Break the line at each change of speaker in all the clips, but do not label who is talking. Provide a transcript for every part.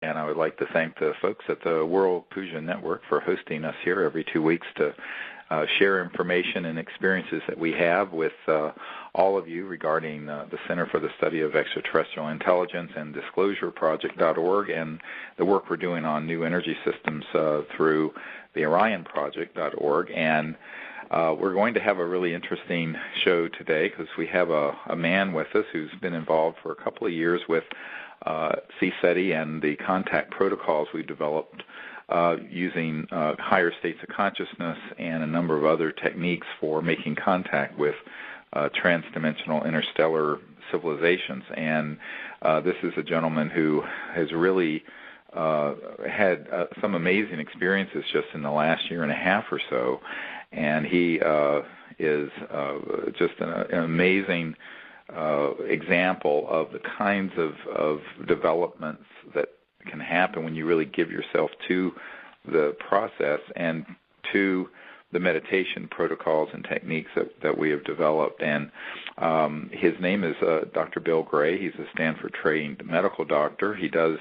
And I would like to thank the folks at the World Puja Network for hosting us here every 2 weeks to share information and experiences that we have with all of you regarding the Center for the Study of Extraterrestrial Intelligence and DisclosureProject.org and the work we're doing on new energy systems through the OrionProject.org. And we're going to have a really interesting show today because we have a man with us who's been involved for a couple of years with CSETI and the contact protocols we've developed using higher states of consciousness and a number of other techniques for making contact with transdimensional interstellar civilizations. And this is a gentleman who has really had some amazing experiences just in the last year and a half or so. And he is just an amazing example of the kinds of developments that can happen when you really give yourself to the process and to the meditation protocols and techniques that we have developed. And his name is Dr. Bill Gray. He's a Stanford-trained medical doctor. He does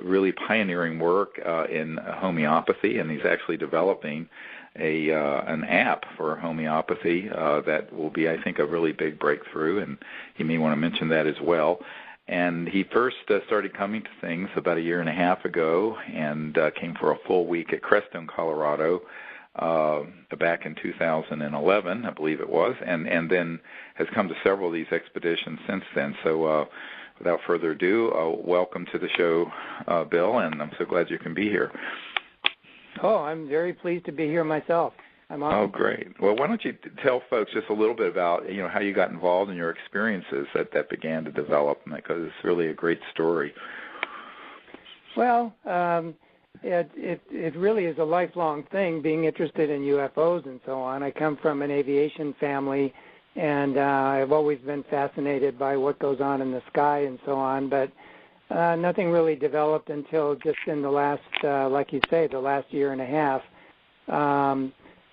really pioneering work in homeopathy, and he's actually developing an app for homeopathy that will be, I think, a really big breakthrough, and he may want to mention that as well. And he first started coming to things about a year and a half ago and came for a full week at Crestone, Colorado, back in 2011, I believe it was, and then has come to several of these expeditions since then. So without further ado, welcome to the show, Bill, and I'm so glad you can be here.
Oh, I'm very pleased to be here myself. I'm on.
Oh, great. Well, why don't you tell folks just a little bit about how you got involved in your experiences that began to develop, because it's really a great story.
Well, it really is a lifelong thing, being interested in UFOs and so on. I come from an aviation family, and I've always been fascinated by what goes on in the sky and so on, but nothing really developed until just in the last, like you say, the last year and a half.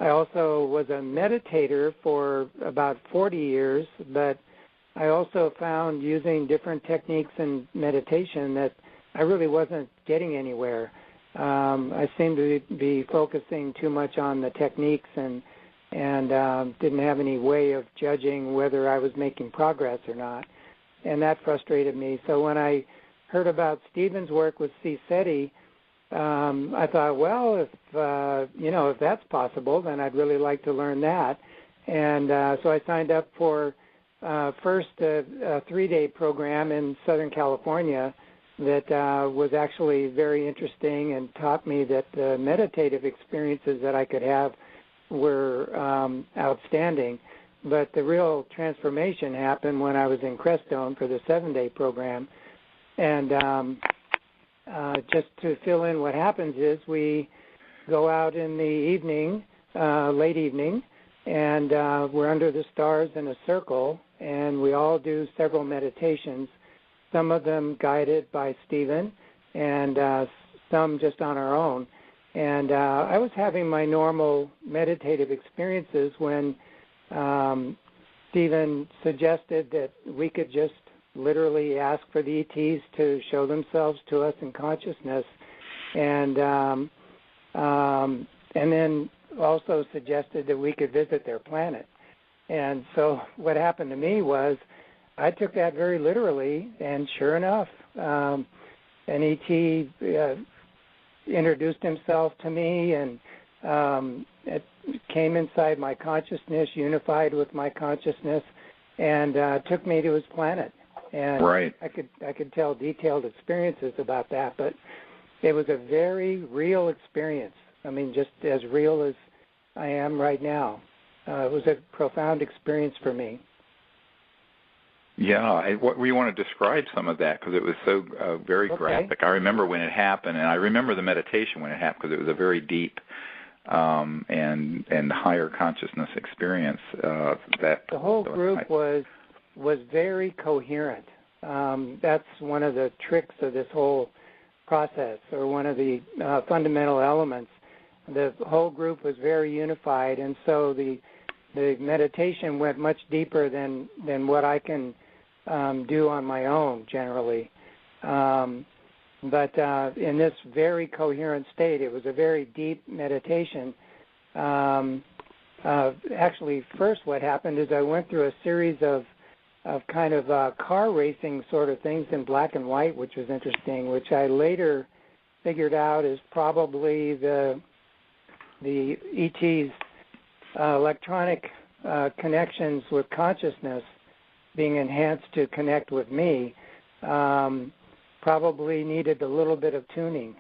I also was a meditator for about 40 years, but I also found using different techniques in meditation that I really wasn't getting anywhere. I seemed to be focusing too much on the techniques and didn't have any way of judging whether I was making progress or not, and that frustrated me. So when I heard about Steven's work with CSETI, I thought, well, if that's possible, then I'd really like to learn that. And so I signed up for first a 3-day program in Southern California that was actually very interesting and taught me that the meditative experiences that I could have were outstanding. But the real transformation happened when I was in Crestone for the 7-day program. And just to fill in what happens is we go out in the evening, late evening, and we're under the stars in a circle, and we all do several meditations, some of them guided by Steven, and some just on our own. And I was having my normal meditative experiences when Steven suggested that we could just literally ask for the ETs to show themselves to us in consciousness, and then also suggested that we could visit their planet. And so what happened to me was I took that very literally, and sure enough, an ET introduced himself to me, and it came inside my consciousness, unified with my consciousness, and took me to his planet. And
right.
I could tell detailed experiences about that, but it was a very real experience. I mean, just as real as I am right now. It was a profound experience for me.
Yeah, we want to describe some of that because it was so very graphic. I remember when it happened, and I remember the meditation when it happened because it was a very deep and higher consciousness experience. That
the whole group was very coherent. That's one of the tricks of this whole process, or one of the fundamental elements. The whole group was very unified, and so the meditation went much deeper than what I can do on my own generally. But in this very coherent state, it was a very deep meditation. Actually, first what happened is I went through a series of kind of car racing sort of things in black and white, which was interesting, which I later figured out is probably the ET's electronic connections with consciousness being enhanced to connect with me. Probably needed a little bit of tuning.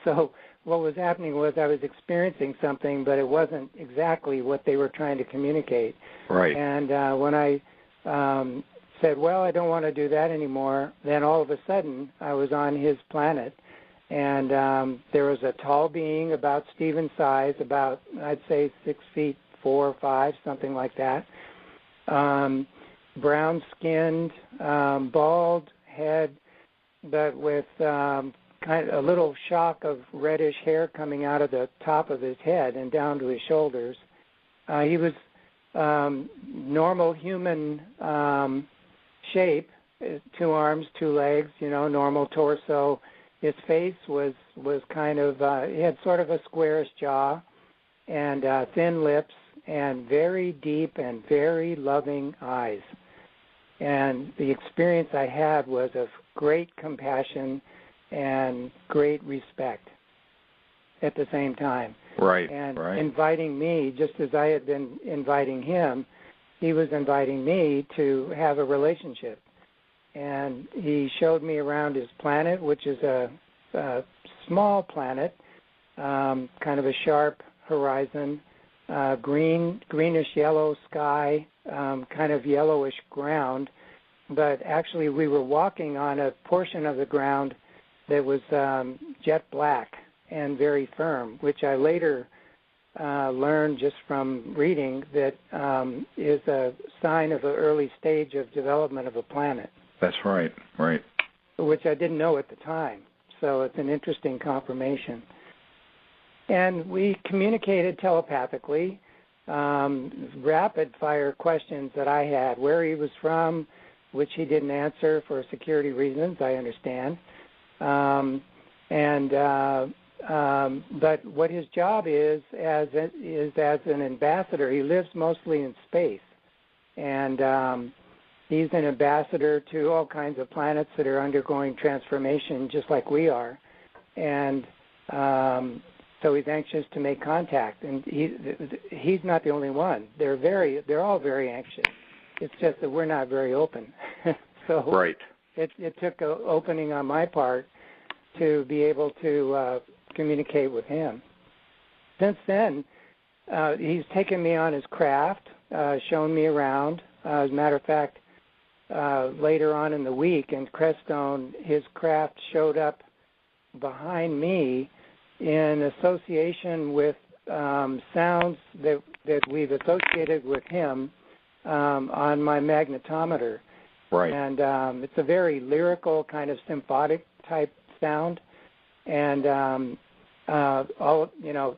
So what was happening was I was experiencing something, but it wasn't exactly what they were trying to communicate.
Right.
And when I said, well, I don't want to do that anymore, then all of a sudden I was on his planet. And there was a tall being about Steven's size, about, I'd say, 6 feet 4 or 5, something like that. Brown-skinned, bald head, but with kind of a little shock of reddish hair coming out of the top of his head and down to his shoulders. He was normal human shape, 2 arms, 2 legs, normal torso. His face was kind of, he had sort of a squarish jaw and thin lips and very deep and very loving eyes. And the experience I had was of great compassion and great respect at the same time.
Right.
And
right.
inviting me, just as I had been inviting him, he was inviting me to have a relationship. And he showed me around his planet, which is a small planet, kind of a sharp horizon, greenish yellow sky, kind of yellowish ground. But actually we were walking on a portion of the ground that was jet black and very firm, which I later learned just from reading that is a sign of an early stage of development of a planet.
That's right, right.
Which I didn't know at the time. So it's an interesting confirmation. And we communicated telepathically, rapid-fire questions that I had, where he was from, which he didn't answer for security reasons, I understand. But what his job is as an ambassador. He lives mostly in space. And he's an ambassador to all kinds of planets that are undergoing transformation just like we are. And so he's anxious to make contact. And he's not the only one. They're all very anxious. It's just that we're not very open. So
right.
It took an opening on my part to be able to communicate with him. Since then, he's taken me on his craft, shown me around. As a matter of fact, later on in the week in Crestone, his craft showed up behind me in association with sounds that we've associated with him on my magnetometer.
Right.
And it's a very lyrical kind of symphonic type sound. And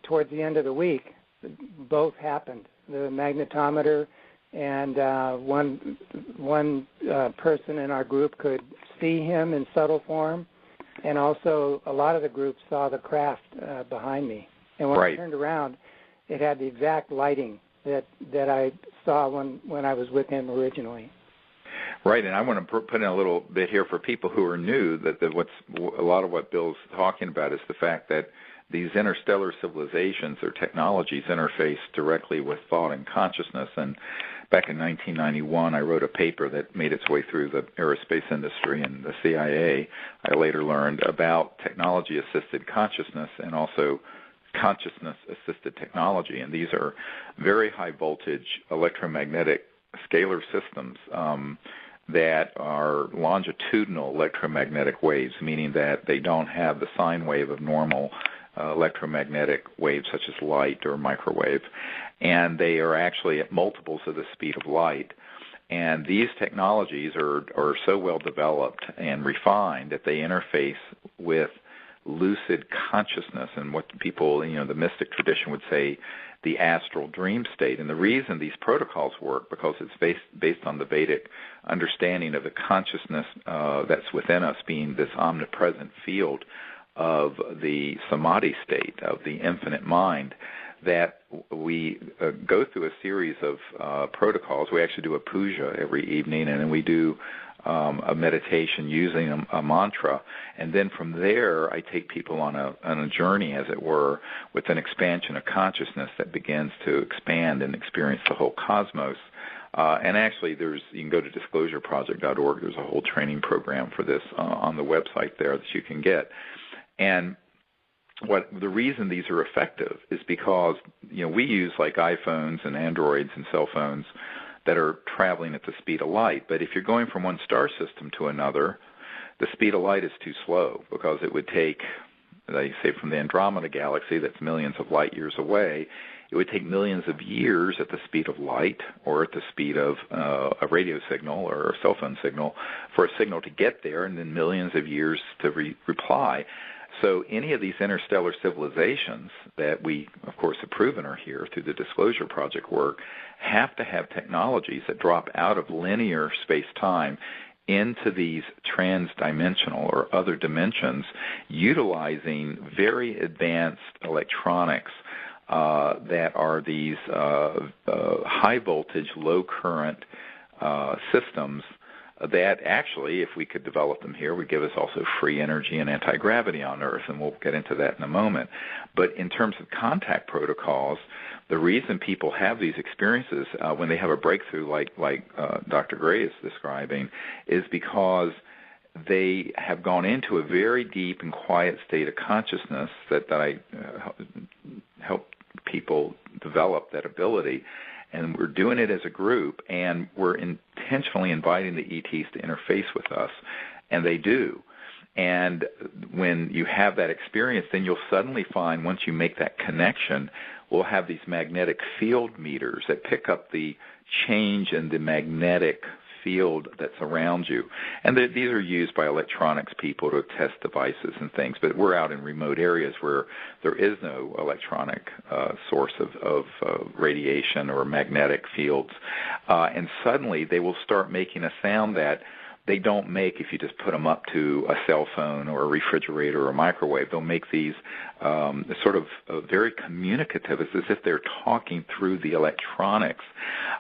towards the end of the week, both happened. The magnetometer and one person in our group could see him in subtle form, and also a lot of the group saw the craft behind me. And when I turned around, it had the exact lighting that I saw when I was with him originally.
Right, and I want to put in a little bit here for people who are new, that what's a lot of what Bill's talking about is the fact that these interstellar civilizations or technologies interface directly with thought and consciousness. And back in 1991, I wrote a paper that made its way through the aerospace industry and the CIA. I later learned about technology-assisted consciousness and also consciousness-assisted technology. And these are very high-voltage electromagnetic scalar systems that are longitudinal electromagnetic waves, meaning that they don't have the sine wave of normal electromagnetic waves such as light or microwave, and they are actually at multiples of the speed of light. And these technologies are so well developed and refined that they interface with lucid consciousness and what people, the mystic tradition would say, the astral dream state. And the reason these protocols work, because it's based on the Vedic understanding of the consciousness that's within us being this omnipresent field of the samadhi state, of the infinite mind, that we go through a series of protocols. We actually do a puja every evening, and then we do a meditation using a mantra, and then from there I take people on a journey, as it were, with an expansion of consciousness that begins to expand and experience the whole cosmos. And actually, you can go to disclosureproject.org. There's a whole training program for this on the website there that you can get. And the reason these are effective is because we use like iPhones and Androids and cell phones that are traveling at the speed of light. But if you're going from one star system to another, the speed of light is too slow, because it would take, they say, from the Andromeda galaxy, that's millions of light years away, it would take millions of years at the speed of light or at the speed of a radio signal or a cell phone signal for a signal to get there, and then millions of years to reply. So any of these interstellar civilizations that we, of course, have proven are here through the Disclosure Project work have to have technologies that drop out of linear space-time into these trans-dimensional or other dimensions, utilizing very advanced electronics that are these high-voltage, low-current systems that actually, if we could develop them here, would give us also free energy and anti-gravity on Earth, and we'll get into that in a moment. But in terms of contact protocols, the reason people have these experiences when they have a breakthrough like Dr. Gray is describing is because they have gone into a very deep and quiet state of consciousness that I help people develop that ability. And we're doing it as a group, and we're intentionally inviting the ETs to interface with us, and they do. And when you have that experience, then you'll suddenly find, once you make that connection, we'll have these magnetic field meters that pick up the change in the magnetic field that's around you. And these are used by electronics people to test devices and things, but we're out in remote areas where there is no electronic source of radiation or magnetic fields. And suddenly they will start making a sound that they don't make if you just put them up to a cell phone or a refrigerator or a microwave. They'll make these sort of very communicative. It's as if they're talking through the electronics.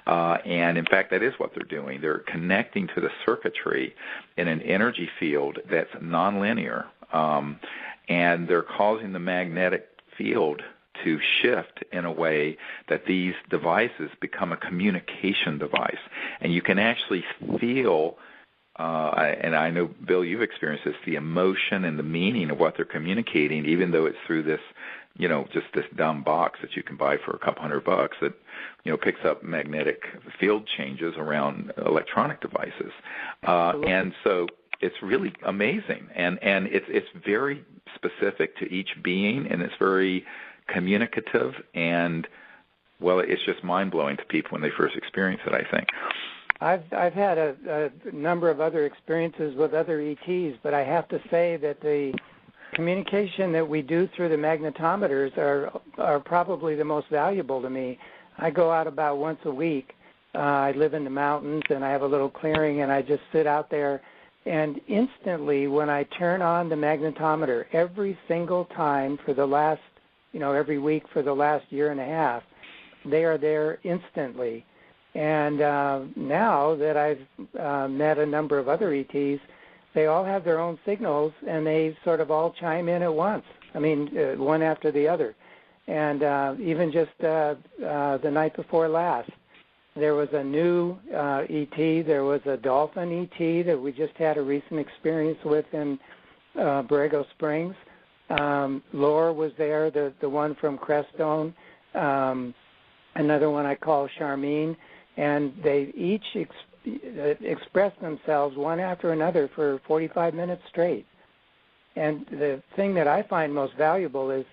And in fact, that is what they're doing. They're connecting to the circuitry in an energy field that's nonlinear. And they're causing the magnetic field to shift in a way that these devices become a communication device. And you can actually feel and I know, Bill, you've experienced this, the emotion and the meaning of what they're communicating, even though it's through this, just this dumb box that you can buy for $200 that, picks up magnetic field changes around electronic devices. And so it's really amazing. And it's very specific to each being, and it's very communicative, and, well, it's just mind-blowing to people when they first experience it, I think.
I've had a number of other experiences with other ETs, but I have to say that the communication that we do through the magnetometers are probably the most valuable to me. I go out about once a week. I live in the mountains, and I have a little clearing, and I just sit out there. And instantly, when I turn on the magnetometer, every single time for the last, every week for the last year and a half, they are there instantly. And now that I've met a number of other ETs, they all have their own signals, and they sort of all chime in at once. I mean, one after the other. And even just the night before last, there was a new ET. There was a dolphin ET that we just had a recent experience with in Borrego Springs. Laura was there, the one from Crestone. Another one I call Charmine. And they each express themselves one after another for 45 minutes straight. And the thing that I find most valuable is,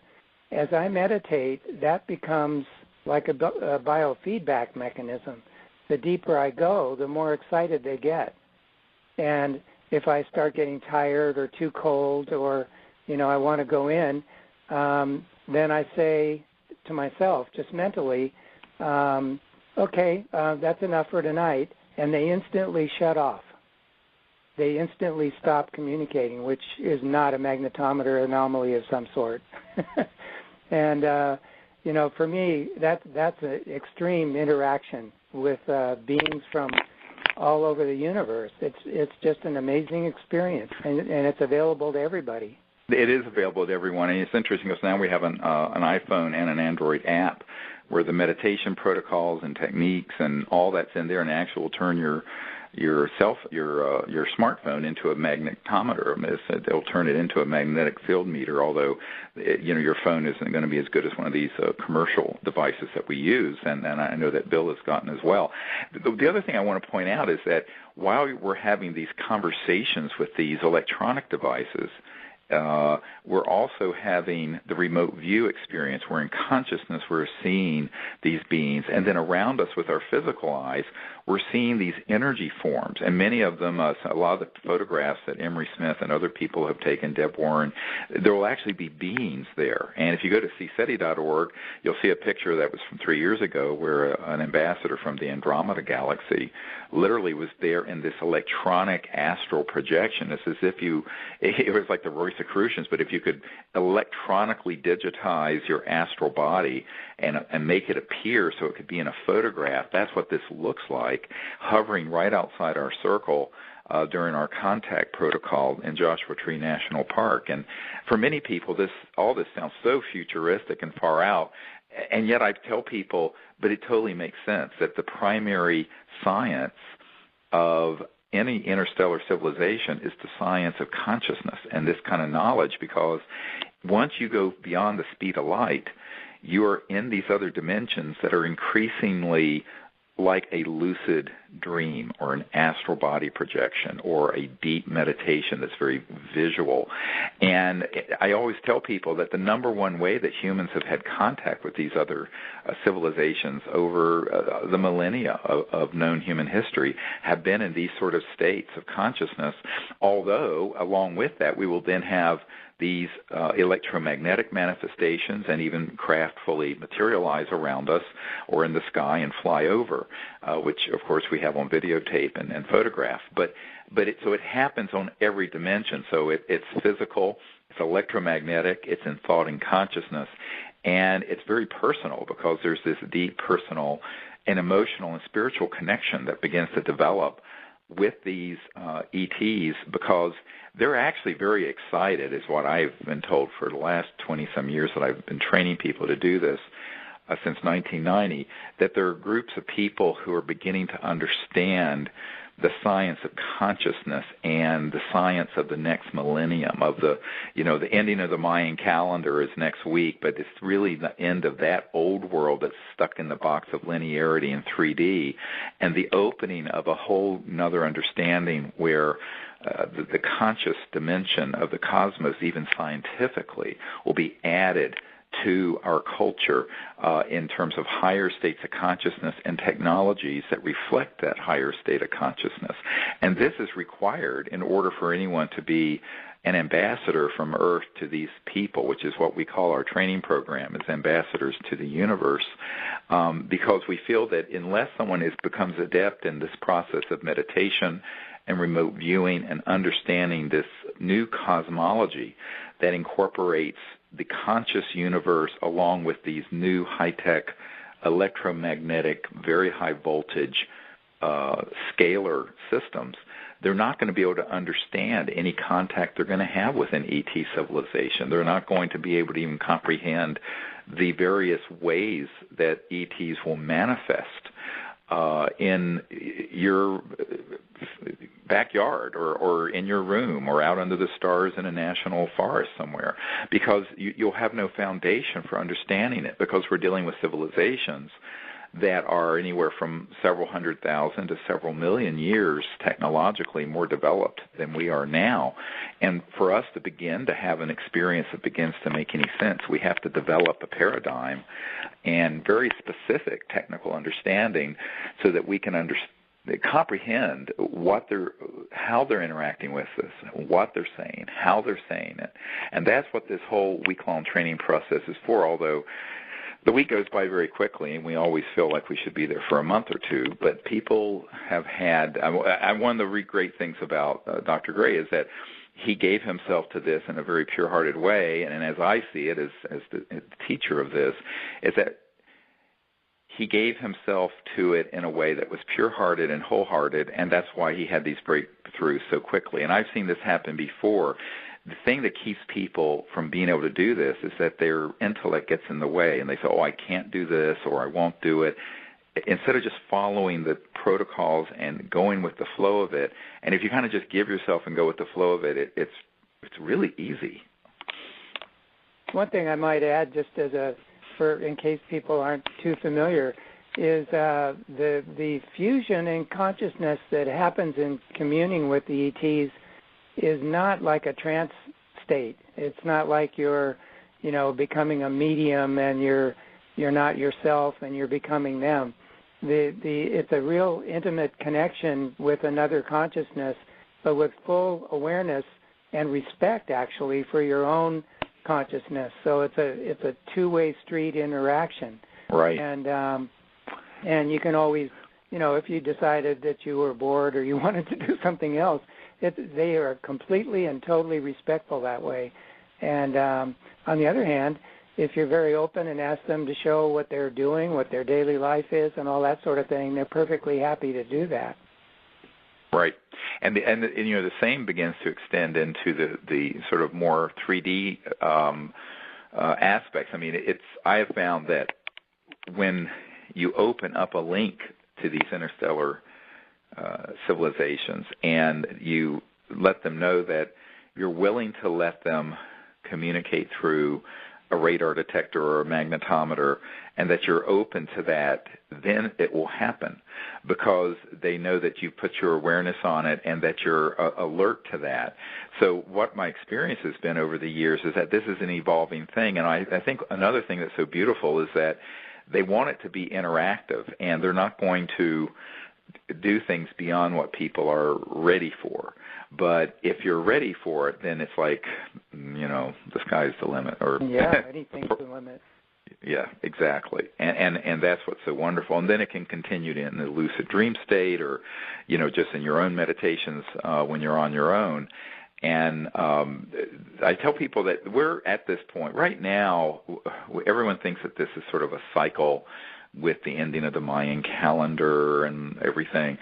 as I meditate, that becomes like a biofeedback mechanism. The deeper I go, the more excited they get. And if I start getting tired or too cold or I want to go in, then I say to myself, just mentally, okay, that's enough for tonight, and they instantly shut off. They instantly stop communicating, which is not a magnetometer anomaly of some sort. And, for me, that's an extreme interaction with beings from all over the universe. It's just an amazing experience, and it's available to everybody.
It is available to everyone, and it's interesting because now we have an iPhone and an Android app where the meditation protocols and techniques and all that's in there, and actually will turn your smartphone into a magnetometer. They'll turn it into a magnetic field meter, although your phone isn't going to be as good as one of these commercial devices that we use, and I know that Bill has gotten as well. The other thing I want to point out is that while we're having these conversations with these electronic devices, we're also having the remote view experience where in consciousness we're seeing these beings, and then around us with our physical eyes we're seeing these energy forms, and many of them, a lot of the photographs that Emery Smith and other people have taken, Deb Warren, there will actually be beings there. And if you go to cseti.org, you'll see a picture that was from 3 years ago where an ambassador from the Andromeda Galaxy literally was there in this electronic astral projection. It's as if it was like the Rosicrucians, but if you could electronically digitize your astral body and make it appear so it could be in a photograph, that's what this looks like, hovering right outside our circle during our contact protocol in Joshua Tree National Park. And for many people, all this sounds so futuristic and far out, and yet I tell people, but it totally makes sense that the primary science of any interstellar civilization is the science of consciousness and this kind of knowledge, because once you go beyond the speed of light, you are in these other dimensions that are increasingly like a lucid dream or an astral body projection or a deep meditation that's very visual. And I always tell people that the number one way that humans have had contact with these other civilizations over the millennia of known human history have been in these sort of states of consciousness, although along with that we will then have these electromagnetic manifestations and even craft fully materialize around us or in the sky and fly over, which, of course, we have on videotape and photograph. But it happens on every dimension. So it's physical, it's electromagnetic, it's in thought and consciousness, and it's very personal because there's this deep personal and emotional and spiritual connection that begins to develop with these ETs, because they're actually very excited, is what I've been told for the last 20-some years that I've been training people to do this since 1990, that there are groups of people who are beginning to understand the science of consciousness and the science of the next millennium, of the ending of the Mayan calendar is next week, but it's really the end of that old world that's stuck in the box of linearity and 3D, and the opening of a whole another understanding where the conscious dimension of the cosmos, even scientifically, will be added to our culture in terms of higher states of consciousness and technologies that reflect that higher state of consciousness. And this is required in order for anyone to be an ambassador from Earth to these people, which is what we call our training program, as ambassadors to the universe, because we feel that unless someone becomes adept in this process of meditation and remote viewing and understanding this new cosmology that incorporates the conscious universe along with these new high-tech electromagnetic, very high-voltage scalar systems, they're not going to be able to understand any contact they're going to have with an ET civilization. They're not going to be able to even comprehend the various ways that ETs will manifest in your backyard or in your room or out under the stars in a national forest somewhere, because you'll have no foundation for understanding it, because we're dealing with civilizations that are anywhere from several 100,000 to several million years technologically more developed than we are now. And for us to begin to have an experience that begins to make any sense, we have to develop a paradigm and very specific technical understanding so that we can comprehend how they're interacting with this, what they're saying, how they're saying it. And that's what this whole week-long training process is for, although the week goes by very quickly, and we always feel like we should be there for a month or two. But people have had one of the great things about Dr. Gray is that he gave himself to this in a very pure-hearted way, and as I see it as the teacher of this, is that he gave himself to it in a way that was pure-hearted and wholehearted, and that's why he had these breakthroughs so quickly. And I've seen this happen before. The thing that keeps people from being able to do this is that their intellect gets in the way, and they say, I can't do this, or I won't do it, instead of just following the protocols and going with the flow of it. And if you kind of just give yourself and go with the flow of it, it's really easy.
One thing I might add, just in case people aren't too familiar, is the fusion in consciousness that happens in communing with the ETs is not like a trance state. It's not like you're, becoming a medium and you're not yourself and you're becoming them. It's a real intimate connection with another consciousness, but with full awareness and respect, actually, for your own consciousness. So it's a two-way street interaction.
Right.
And you can always, if you decided that you were bored or you wanted to do something else, they are completely and totally respectful that way. And on the other hand, if you're very open and ask them to show what they're doing, what their daily life is, and all that sort of thing, they're perfectly happy to do that.
Right, and the same begins to extend into the sort of more 3D aspects. I mean, I have found that when you open up a link to these interstellar civilizations, and you let them know that you're willing to let them communicate through a radar detector or a magnetometer, and that you're open to that, then it will happen, because they know that you put your awareness on it and that you're alert to that. So what my experience has been over the years is that this is an evolving thing, and I think another thing that's so beautiful is that they want it to be interactive, and they're not going to do things beyond what people are ready for. But if you're ready for it, then it's like, the sky's the limit. Or
anything's the limit.
Yeah, exactly. And that's what's so wonderful. And then it can continue in the lucid dream state, or, just in your own meditations when you're on your own. And I tell people that we're at this point. Right now, everyone thinks that this is sort of a cycle with the ending of the Mayan calendar and everything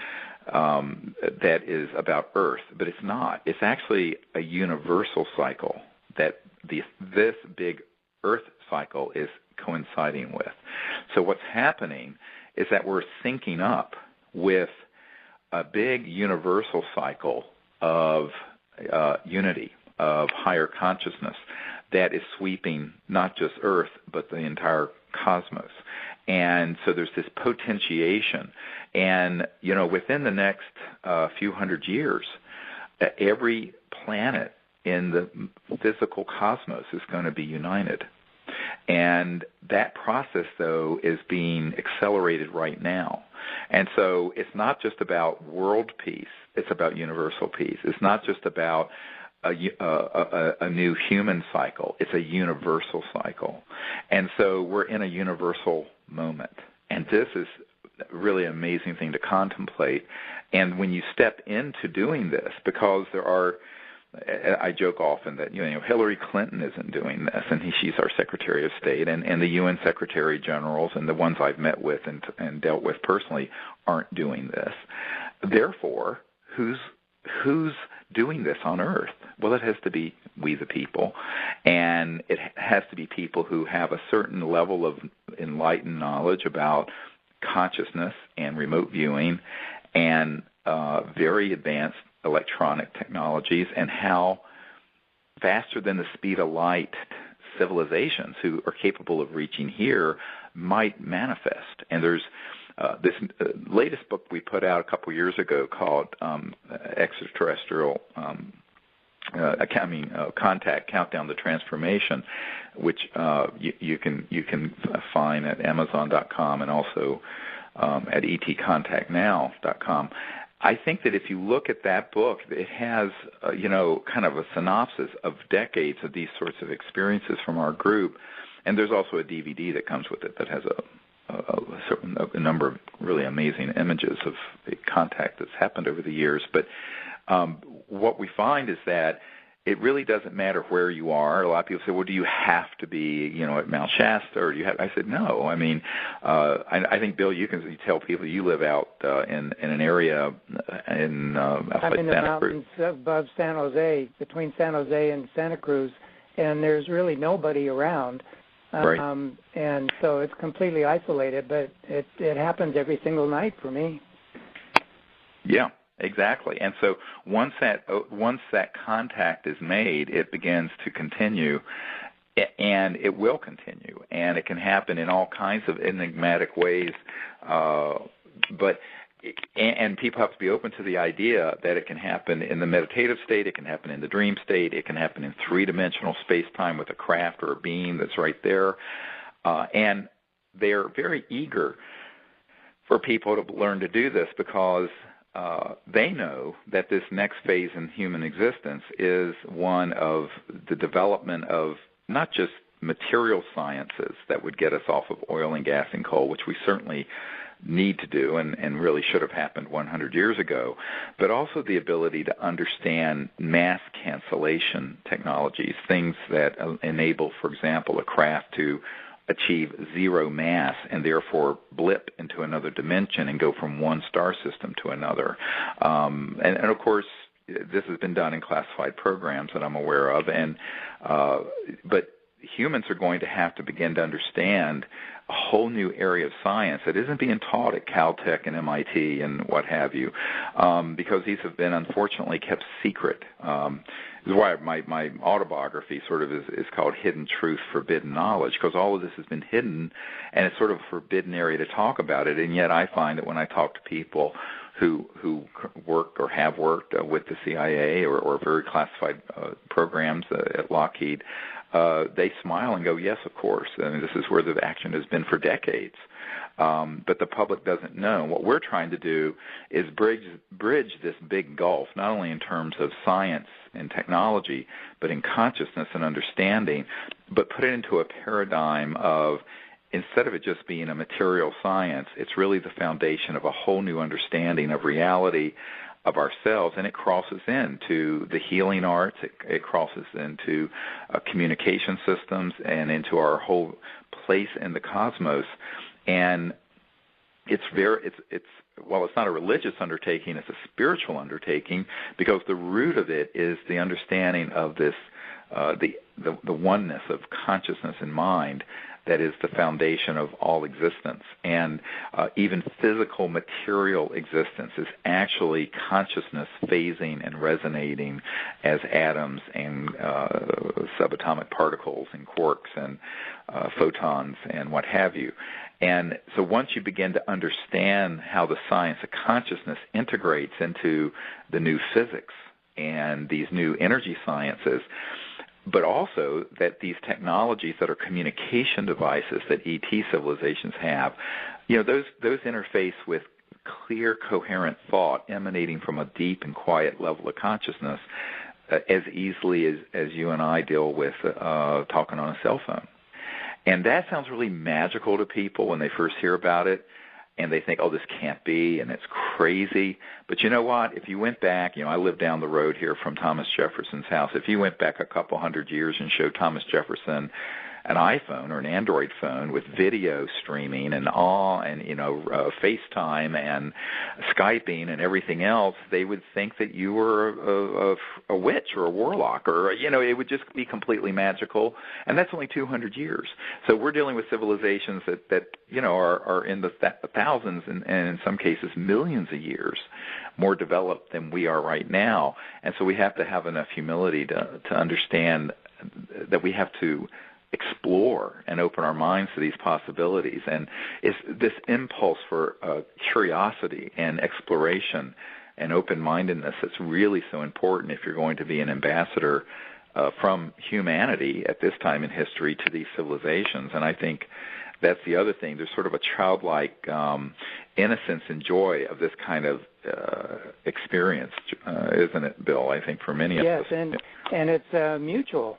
that is about Earth, but it's not. It's actually a universal cycle that this big Earth cycle is coinciding with. So what's happening is that we're syncing up with a big universal cycle of unity, of higher consciousness that is sweeping not just Earth, but the entire cosmos. And so there's this potentiation. And, within the next few hundred years, every planet in the physical cosmos is going to be united. And that process, though, is being accelerated right now. And so it's not just about world peace. It's about universal peace. It's not just about a new human cycle. It's a universal cycle. And so we're in a universal moment. And this is really an amazing thing to contemplate. And when you step into doing this, because I joke often that, Hillary Clinton isn't doing this, and she's our Secretary of State, and the UN Secretary Generals and the ones I've met with and dealt with personally aren't doing this. Therefore, who's doing this on Earth? Well, it has to be we the people, and it has to be people who have a certain level of enlightened knowledge about consciousness and remote viewing and very advanced electronic technologies, and how faster than the speed of light civilizations who are capable of reaching here might manifest. And there's this latest book we put out a couple years ago called Extraterrestrial Contact, Countdown to Transformation, which you can find at Amazon.com and also at etcontactnow.com. I think that if you look at that book, it has, kind of a synopsis of decades of these sorts of experiences from our group. And there's also a DVD that comes with it that has a number of really amazing images of contact that's happened over the years. But what we find is that it really doesn't matter where you are. A lot of people say, well, do you have to be, at Mount Shasta? Or do you have? I said, no. I mean, I think, Bill, you tell people you live out in an area in
I'm in the mountains above San Jose, between San Jose and Santa Cruz, and there's really nobody around.
Right.
And so it's completely isolated, but it happens every single night for me.
Yeah. Exactly. And so once that contact is made, it begins to continue, and it will continue, and it can happen in all kinds of enigmatic ways. And people have to be open to the idea that it can happen in the meditative state, it can happen in the dream state, it can happen in three-dimensional space-time with a craft or a being that's right there. And they're very eager for people to learn to do this because they know that this next phase in human existence is one of the development of not just material sciences that would get us off of oil and gas and coal, which we certainly need to do and really should have happened 100 years ago, but also the ability to understand mass cancellation technologies, things that enable, for example, a craft to achieve zero mass and therefore blip into another dimension and go from one star system to another. And of course, this has been done in classified programs that I'm aware of. But humans are going to have to begin to understand a whole new area of science that isn't being taught at Caltech and MIT and what have you, because these have been unfortunately kept secret. This is why my autobiography sort of is called Hidden Truth, Forbidden Knowledge, because all of this has been hidden, and it's sort of a forbidden area to talk about it. And yet I find that when I talk to people who work or have worked with the CIA or very classified programs at Lockheed, they smile and go, yes, of course. I mean, this is where the action has been for decades. But the public doesn't know. What we're trying to do is bridge this big gulf, not only in terms of science and technology, but in consciousness and understanding, but put it into a paradigm of, instead of it just being a material science, it's really the foundation of a whole new understanding of reality, of ourselves, and it crosses into the healing arts, it crosses into communication systems and into our whole place in the cosmos. And while it's not a religious undertaking, it's a spiritual undertaking, because the root of it is the understanding of this, the oneness of consciousness and mind that is the foundation of all existence. And even physical material existence is actually consciousness phasing and resonating as atoms and subatomic particles and quarks and photons and what have you. And so once you begin to understand how the science of consciousness integrates into the new physics and these new energy sciences, but also that these technologies that are communication devices that ET civilizations have, those interface with clear, coherent thought emanating from a deep and quiet level of consciousness as easily as you and I deal with talking on a cell phone. And that sounds really magical to people when they first hear about it, and they think, oh, this can't be, and it's crazy. But you know what? If you went back, I live down the road here from Thomas Jefferson's house. If you went back a couple hundred years and showed Thomas Jefferson an iPhone or an Android phone with video streaming and FaceTime and Skyping and everything else, they would think that you were a witch or a warlock, or it would just be completely magical. And that's only 200 years. So we're dealing with civilizations that are in the thousands and in some cases millions of years more developed than we are right now. And so we have to have enough humility to understand that we have to explore and open our minds to these possibilities. And it's this impulse for curiosity and exploration and open-mindedness that's really so important if you're going to be an ambassador from humanity at this time in history to these civilizations. And I think that's the other thing. There's sort of a childlike innocence and joy of this kind of experience, isn't it, Bill? I think for many of us.
Yes, and it's mutual.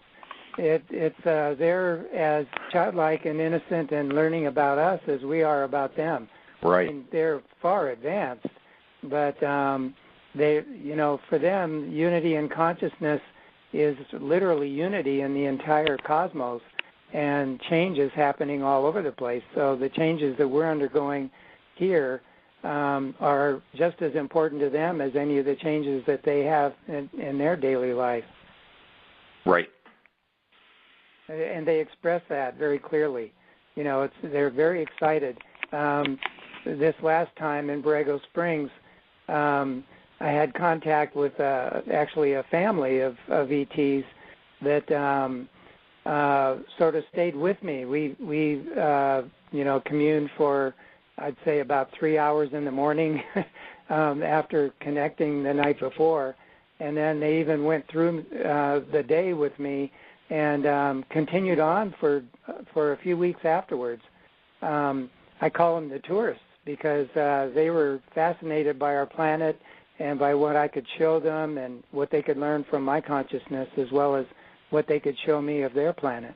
It's they're as childlike and innocent and learning about us as we are about them.
Right.
I mean, they're far advanced, but they, for them, unity in consciousness is literally unity in the entire cosmos, and change is happening all over the place. So the changes that we're undergoing here are just as important to them as any of the changes that they have in their daily life.
Right.
And they express that very clearly. They're very excited. This last time in Borrego Springs, I had contact with actually a family of ETs that sort of stayed with me. We communed for, I'd say, about 3 hours in the morning after connecting the night before, and then they even went through the day with me and continued on for a few weeks afterwards. I call them the tourists because they were fascinated by our planet and by what I could show them and what they could learn from my consciousness, as well as what they could show me of their planet.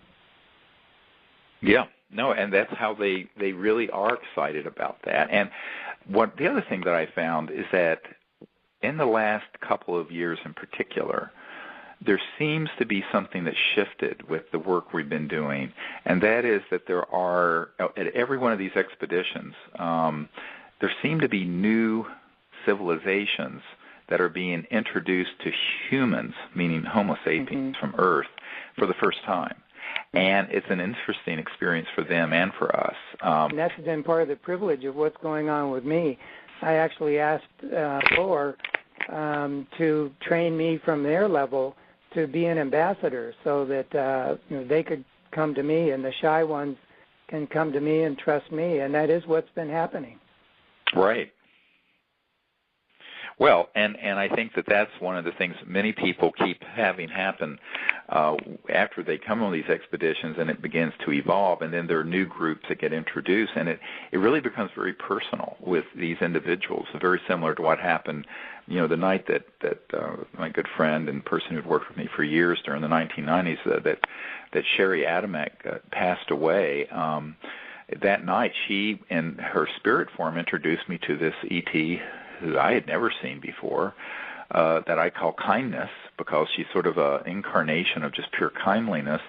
Yeah, no, and that's how they really are excited about that. And the other thing that I found is that in the last couple of years in particular, there seems to be something that shifted with the work we've been doing, and that is that there are, at every one of these expeditions, there seem to be new civilizations that are being introduced to humans, meaning Homo sapiens from Earth, for the first time. And it's an interesting experience for them and for us.
And that's been part of the privilege of what's going on with me. I actually asked Thor to train me from their level to be an ambassador, so that they could come to me, and the shy ones can come to me and trust me, and that is what's been happening.
Right. Well, and I think that's one of the things many people keep having happen after they come on these expeditions, and it begins to evolve, and then there are new groups that get introduced, and it really becomes very personal with these individuals, very similar to what happened, the night that my good friend and person who'd worked with me for years during the 1990s, that Sherry Adamek passed away. That night, she, in her spirit form, introduced me to this ET who I had never seen before, that I call Kindness, because she's sort of an incarnation of just pure kindliness.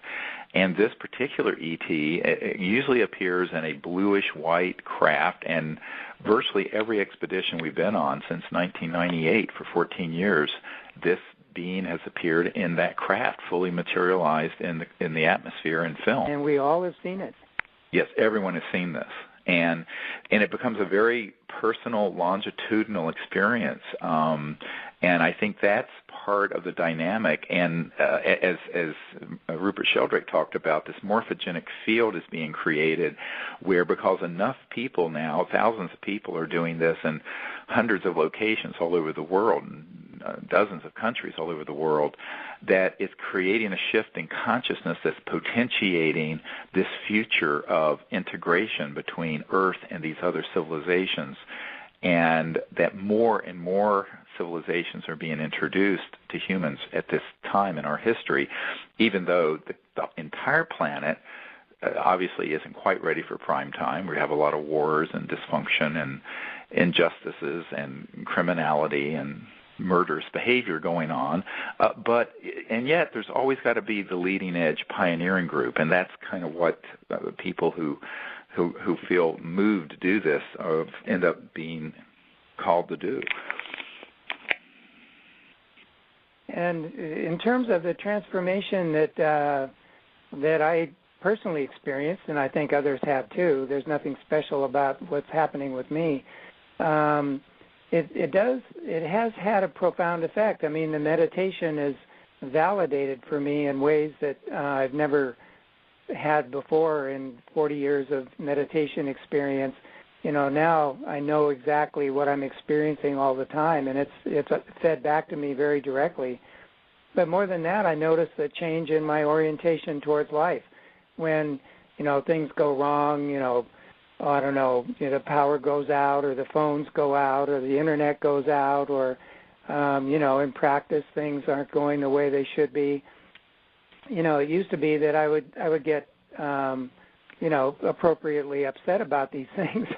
And this particular ET usually appears in a bluish-white craft, and virtually every expedition we've been on since 1998 for 14 years, this being has appeared in that craft, fully materialized in the atmosphere and film.
And we all have seen it.
Yes, everyone has seen this. And it becomes a very personal, longitudinal experience. And I think that's part of the dynamic. And as Rupert Sheldrake talked about, this morphogenic field is being created where, because enough people now, thousands of people are doing this in hundreds of locations all over the world, dozens of countries all over the world, that it's creating a shift in consciousness that's potentiating this future of integration between Earth and these other civilizations, and that more and more civilizations are being introduced to humans at this time in our history, even though the entire planet obviously isn't quite ready for prime time. We have a lot of wars and dysfunction and injustices and criminality and murderous behavior going on, and yet there's always got to be the leading edge pioneering group, and that's kind of what people who feel moved to do this end up being called to do.
And in terms of the transformation that I personally experienced, and I think others have too, there's nothing special about what's happening with me. It has had a profound effect. I mean, the meditation is validated for me in ways that I've never had before in 40 years of meditation experience. Now I know exactly what I'm experiencing all the time, and it's fed back to me very directly. But more than that, I noticed a change in my orientation towards life. When, things go wrong, I don't know, the power goes out or the phones go out or the internet goes out or, in practice things aren't going the way they should be. It used to be that I would get, appropriately upset about these things.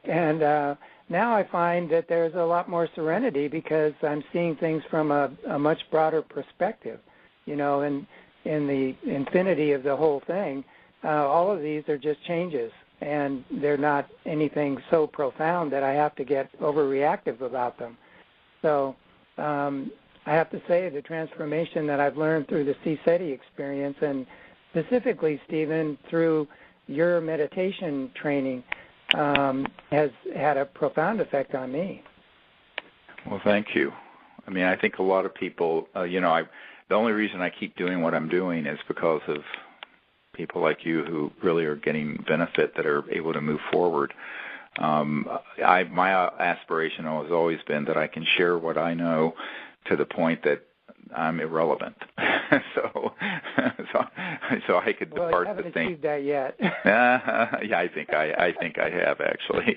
And now I find that there's a lot more serenity because I'm seeing things from a much broader perspective, and in the infinity of the whole thing. All of these are just changes, and they're not anything so profound that I have to get overreactive about them. So I have to say the transformation that I've learned through the CSETI experience, and specifically, Steven, through your meditation training, has had a profound effect on me.
Well, thank you. I think a lot of people, the only reason I keep doing what I'm doing is because of people like you who really are getting benefit, that are able to move forward. My aspiration has always been that I can share what I know to the point that I'm irrelevant. so I could depart
the thing. Well, you haven't achieved that yet.
Yeah, I think I have actually.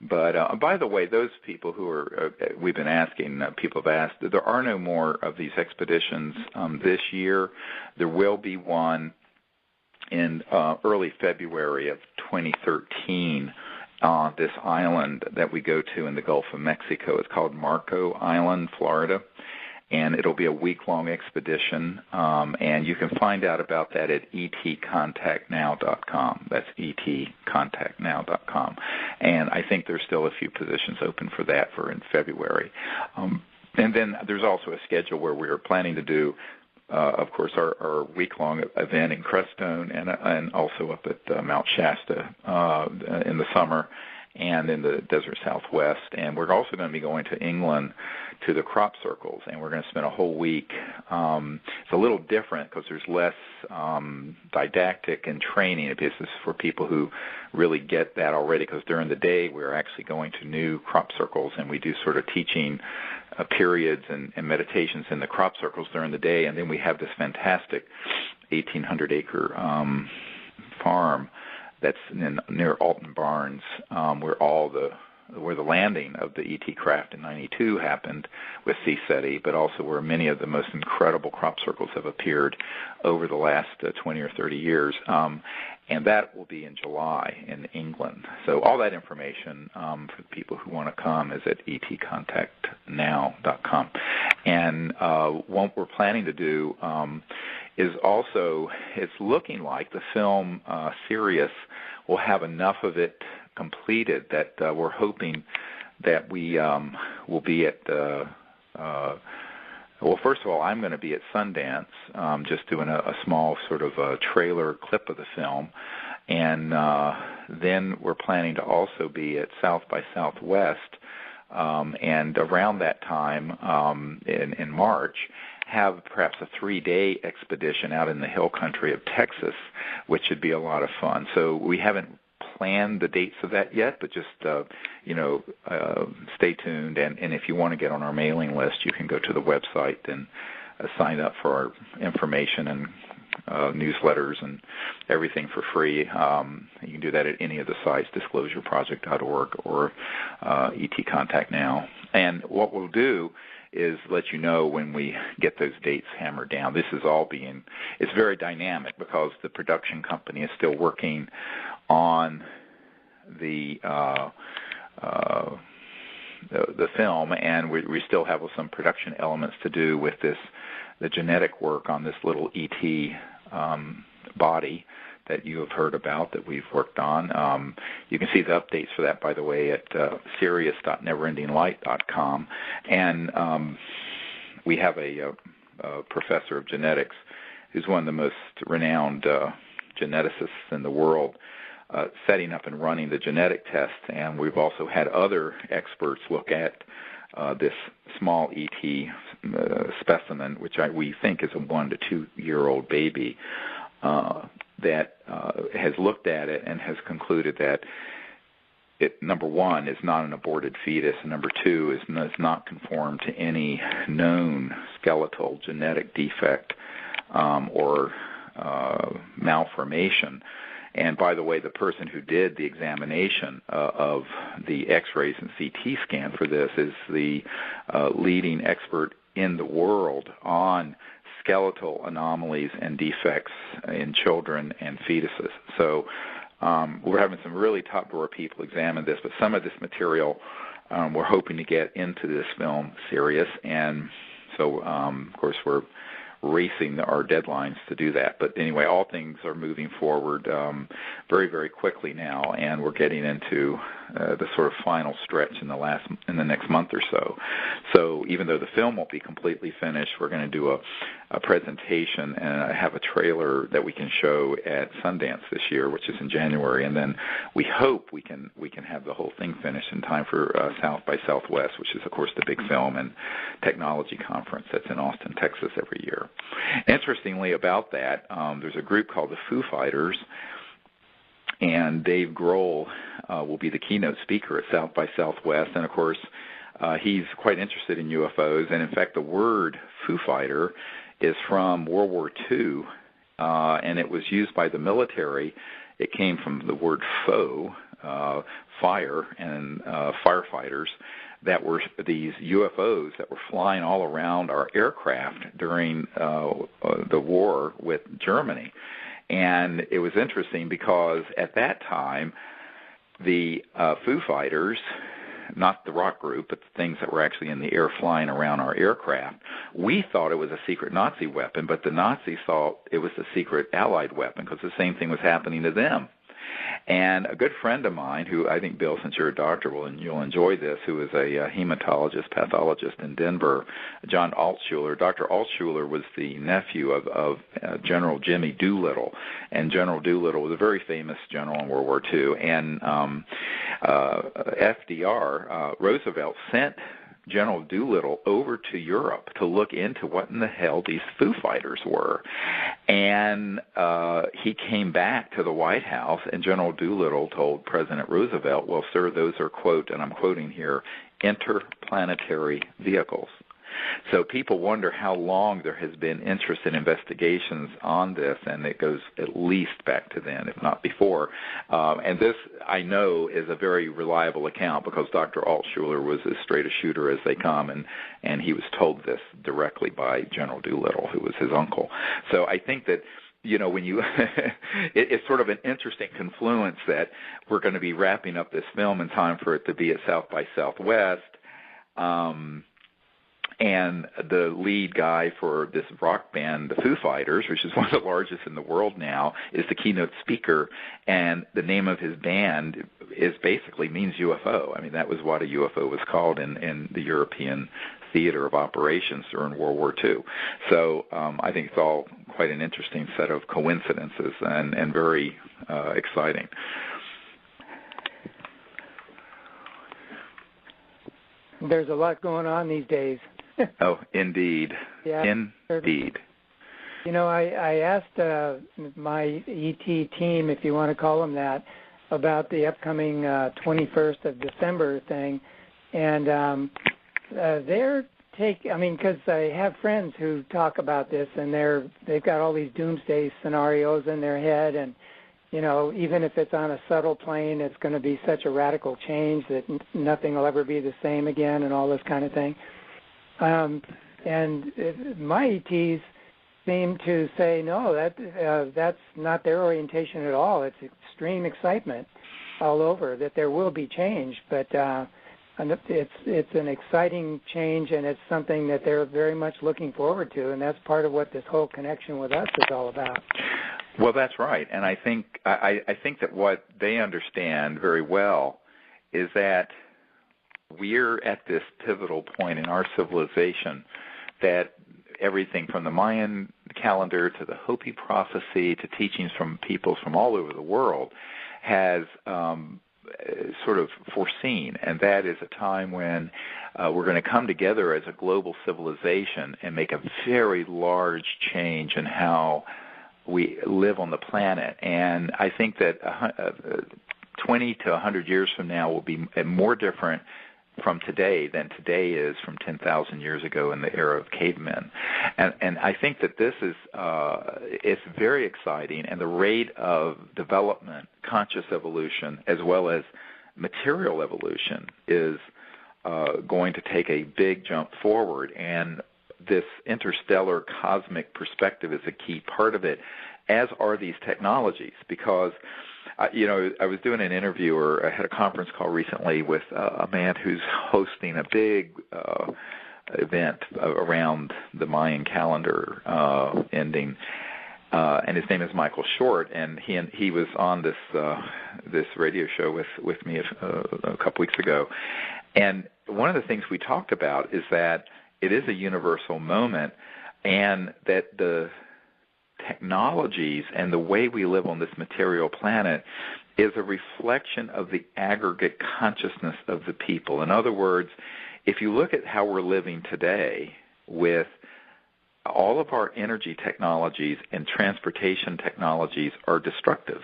But by the way, those people who are we've been asking, people have asked, there are no more of these expeditions this year. There will be one in early February of 2013 on this island that we go to in the Gulf of Mexico. It's called Marco Island, Florida. And it'll be a week-long expedition, and you can find out about that at etcontactnow.com. That's etcontactnow.com. And I think there's still a few positions open for that for in February. And then there's also a schedule where we are planning to do, of course, our week-long event in Crestone and also up at Mount Shasta in the summer and in the desert Southwest. And we're also going to be going to England to the crop circles, and we're going to spend a whole week. It's a little different because there's less didactic and training. This is for people who really get that already, because during the day we're actually going to new crop circles, and we do sort of teaching periods and meditations in the crop circles during the day, and then we have this fantastic 1,800-acre farm that's near Alton Barnes, where the landing of the ET craft in '92 happened with CSETI, but also where many of the most incredible crop circles have appeared over the last 20 or 30 years. And that will be in July in England. So all that information for the people who want to come is at etcontactnow.com. And what we're planning to do is also, it's looking like the film Sirius will have enough of it completed that we're hoping that we will be at well, first of all, I'm going to be at Sundance, just doing a small sort of a trailer clip of the film, and then we're planning to also be at South by Southwest, and around that time in March, have perhaps a 3-day expedition out in the hill country of Texas, which should be a lot of fun. So we haven't planned the dates of that yet, but just stay tuned. And if you want to get on our mailing list, you can go to the website and sign up for our information and newsletters and everything for free. You can do that at any of the sites, disclosureproject.org or ET Contact Now. And what we'll do is let you know when we get those dates hammered down. This is all it's very dynamic because the production company is still working on the film, and we still have some production elements to do with the genetic work on this little ET body that you have heard about that we've worked on. You can see the updates for that, by the way, at Sirius.neverendinglight.com. And we have a professor of genetics who's one of the most renowned geneticists in the world setting up and running the genetic test. And we've also had other experts look at this small ET specimen, which we think is a 1 to 2 year old baby, that has looked at it and has concluded that it, number one, is not an aborted fetus, and number two, does not conform to any known skeletal genetic defect or malformation. And by the way, the person who did the examination of the X-rays and CT scan for this is the leading expert in the world on skeletal anomalies and defects in children and fetuses. So we're having some really top-drawer people examine this, but some of this material we're hoping to get into this film series, and so, of course, we're racing our deadlines to do that. But anyway, all things are moving forward very, very quickly now, and we're getting into the sort of final stretch in the next month or so. So even though the film won't be completely finished, we're going to do a presentation and have a trailer that we can show at Sundance this year, which is in January, and then we hope we can have the whole thing finished in time for South by Southwest, which is, of course, the big film and technology conference that's in Austin, Texas every year. Interestingly about that, there's a group called the Foo Fighters, and Dave Grohl will be the keynote speaker at South by Southwest, and of course he's quite interested in UFOs, and in fact the word Foo Fighter is from World War II, and it was used by the military. It came from the word foe, fire, and firefighters. That were these UFOs that were flying all around our aircraft during the war with Germany. And it was interesting because at that time, the Foo Fighters, not the rock group, but the things that were actually in the air flying around our aircraft, we thought it was a secret Nazi weapon, but the Nazis thought it was a secret Allied weapon because the same thing was happening to them. And a good friend of mine, who I think, Bill, since you're a doctor, you'll enjoy this, who is a hematologist, pathologist in Denver, John Altshuler. Dr. Altshuler was the nephew of General Jimmy Doolittle, and General Doolittle was a very famous general in World War II. And FDR, Roosevelt, sent General Doolittle over to Europe to look into what in the hell these Foo Fighters were. And he came back to the White House, and General Doolittle told President Roosevelt, well, sir, those are, quote, and I'm quoting here, interplanetary vehicles. So people wonder how long there has been interest in investigations on this, and it goes at least back to then, if not before. And this, I know, is a very reliable account because Dr. Altshuler was as straight a shooter as they come, and he was told this directly by General Doolittle, who was his uncle. So I think that, you know, when you it's sort of an interesting confluence that we're going to be wrapping up this film in time for it to be at South by Southwest. And the lead guy for this rock band, the Foo Fighters, which is one of the largest in the world now, is the keynote speaker, and the name of his band is basically means UFO. I mean, that was what a UFO was called in the European theater of operations during World War II. So I think it's all quite an interesting set of coincidences and very exciting.
There's a lot going on these days.
Oh, indeed.
Yeah,
indeed.
You know, I asked my ET team, if you want to call them that, about the upcoming 21st of December thing, and their take, I mean, because I have friends who talk about this, and they've got all these doomsday scenarios in their head, and, you know, even if it's on a subtle plane, it's going to be such a radical change that nothing will ever be the same again and all this kind of thing. And my ETs seem to say, no, that's not their orientation at all. It's extreme excitement all over that there will be change, but it's an exciting change, and it's something that they're very much looking forward to, and that's part of what this whole connection with us is all about.
Well, that's right, and I think that what they understand very well is that we're at this pivotal point in our civilization that everything from the Mayan calendar to the Hopi prophecy to teachings from peoples from all over the world has sort of foreseen, and that is a time when we're going to come together as a global civilization and make a very large change in how we live on the planet. And I think that 20 to 100 years from now will be more different from today than today is from 10,000 years ago in the era of cavemen. And I think that this is it's very exciting, and the rate of development, conscious evolution, as well as material evolution is going to take a big jump forward, and this interstellar cosmic perspective is a key part of it, as are these technologies, because I was doing an interview, or I had a conference call recently with a man who's hosting a big event around the Mayan calendar ending, and his name is Michael Short, and he was on this radio show with me a couple weeks ago, and one of the things we talked about is that it is a universal moment, and that the technologies and the way we live on this material planet is a reflection of the aggregate consciousness of the people. In other words, if you look at how we're living today with all of our energy technologies and transportation technologies are destructive.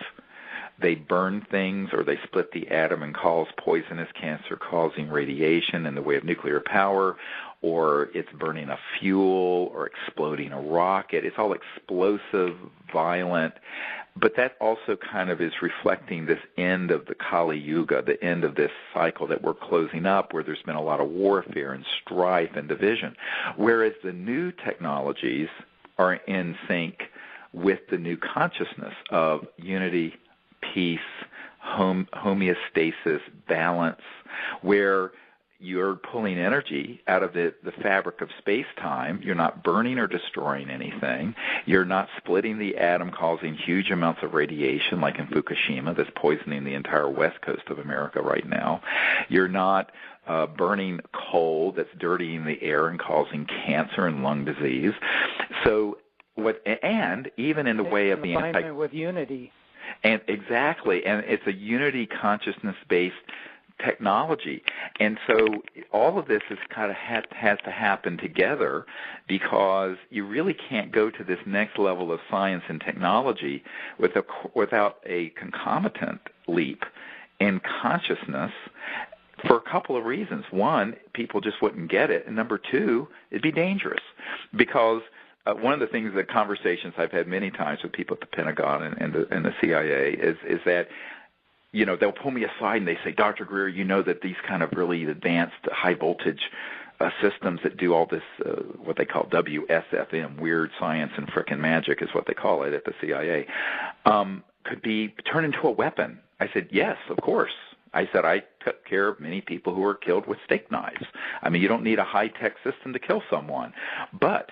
They burn things, or they split the atom and cause poisonous cancer-causing radiation in the way of nuclear power, or it's burning a fuel or exploding a rocket. It's all explosive, violent, but that also kind of is reflecting this end of the Kali Yuga, the end of this cycle that we're closing up, where there's been a lot of warfare and strife and division, whereas the new technologies are in sync with the new consciousness of unity, peace, homeostasis, balance, where you're pulling energy out of the fabric of space-time. You're not burning or destroying anything. You're not splitting the atom, causing huge amounts of radiation, like in Fukushima, that's poisoning the entire west coast of America right now. You're not burning coal that's dirtying the air and causing cancer and lung disease. And even in the way of the
alignment with unity.
And exactly, and it's a unity consciousness-based technology. And so all of this is kind of has to happen together, because you really can't go to this next level of science and technology without a concomitant leap in consciousness, for a couple of reasons. One, people just wouldn't get it, and number two, it'd be dangerous, because one of the things, the conversations I've had many times with people at the Pentagon and the CIA is that, they'll pull me aside and they say, Dr. Greer, that these kind of really advanced high voltage systems that do all this, what they call WSFM, weird science and frickin' magic is what they call it at the CIA, could be turned into a weapon. I said, yes, of course. I said, I took care of many people who were killed with steak knives. I mean, you don't need a high-tech system to kill someone. But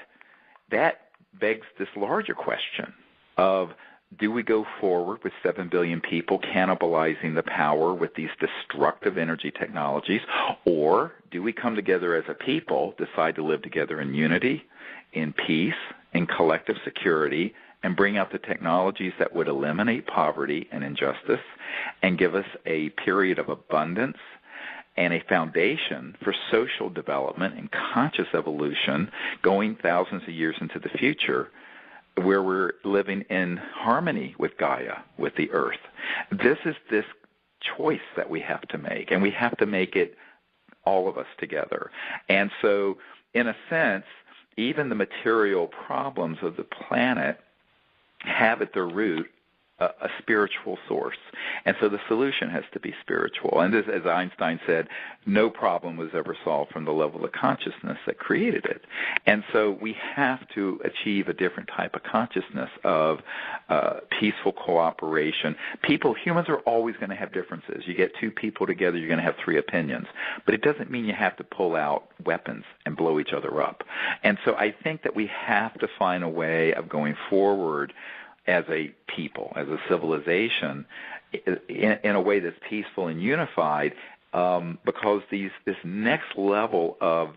that begs this larger question of, do we go forward with 7 billion people cannibalizing the power with these destructive energy technologies, or do we come together as a people, decide to live together in unity, in peace, in collective security, and bring out the technologies that would eliminate poverty and injustice and give us a period of abundance and a foundation for social development and conscious evolution going thousands of years into the future, where we're living in harmony with Gaia, with the earth. This is this choice that we have to make, and we have to make it all of us together. And so, in a sense, even the material problems of the planet have at their root a spiritual source. And so the solution has to be spiritual. And as Einstein said, no problem was ever solved from the level of consciousness that created it. And so we have to achieve a different type of consciousness of peaceful cooperation. Humans are always going to have differences. You get two people together, you're going to have three opinions. But it doesn't mean you have to pull out weapons and blow each other up. And so I think that we have to find a way of going forward as a people, as a civilization, in a way that's peaceful and unified, because this next level of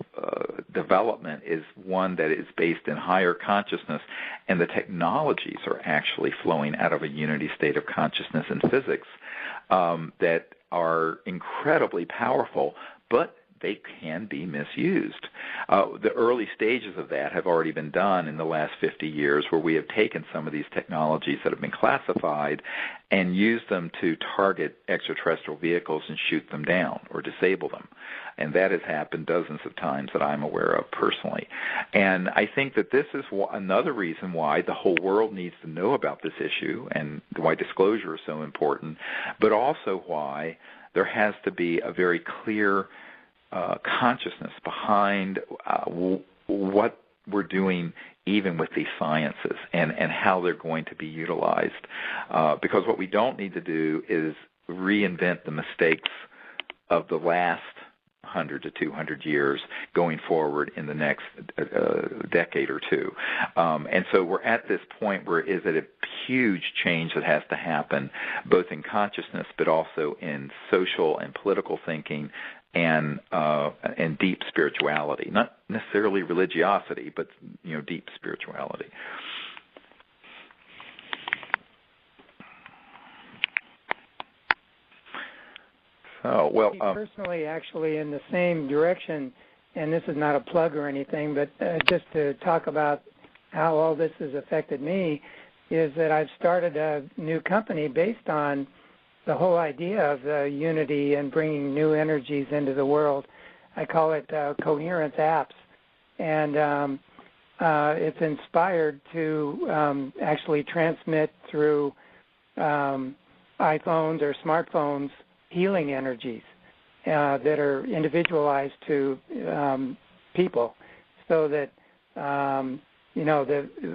development is one that is based in higher consciousness, and the technologies are actually flowing out of a unity state of consciousness and physics that are incredibly powerful, but they can be misused. The early stages of that have already been done in the last 50 years, where we have taken some of these technologies that have been classified and used them to target extraterrestrial vehicles and shoot them down or disable them. And that has happened dozens of times that I'm aware of personally. And I think that this is another reason why the whole world needs to know about this issue and why disclosure is so important, but also why there has to be a very clear consciousness behind what we're doing even with these sciences and how they're going to be utilized. Because what we don't need to do is reinvent the mistakes of the last 100 to 200 years going forward in the next decade or two. And so we're at this point where is it a huge change that has to happen, both in consciousness but also in social and political thinking and deep spirituality. Not necessarily religiosity, but deep spirituality. Oh, well,
personally, actually, in the same direction, and this is not a plug or anything, but just to talk about how all this has affected me, is that I've started a new company based on the whole idea of unity and bringing new energies into the world. I call it Coherence Apps, and it's inspired to actually transmit through iPhones or smartphones healing energies that are individualized to people, so that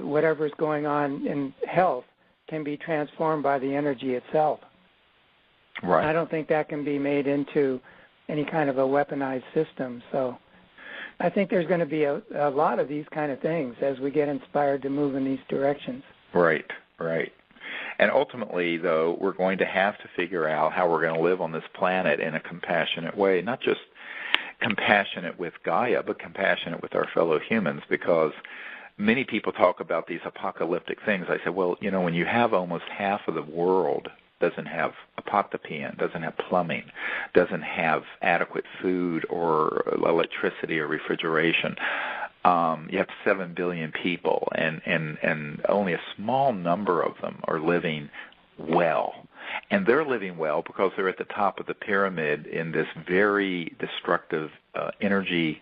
whatever's going on in health can be transformed by the energy itself.
Right.
I don't think that can be made into any kind of a weaponized system. So I think there's going to be a lot of these kind of things as we get inspired to move in these directions.
Right, right. And ultimately, though, we're going to have to figure out how we're going to live on this planet in a compassionate way, not just compassionate with Gaia, but compassionate with our fellow humans, because many people talk about these apocalyptic things. I said, well, when you have almost half of the world doesn't have apotopia, doesn't have plumbing, doesn't have adequate food or electricity or refrigeration. You have 7 billion people, and only a small number of them are living well. And they're living well because they're at the top of the pyramid in this very destructive energy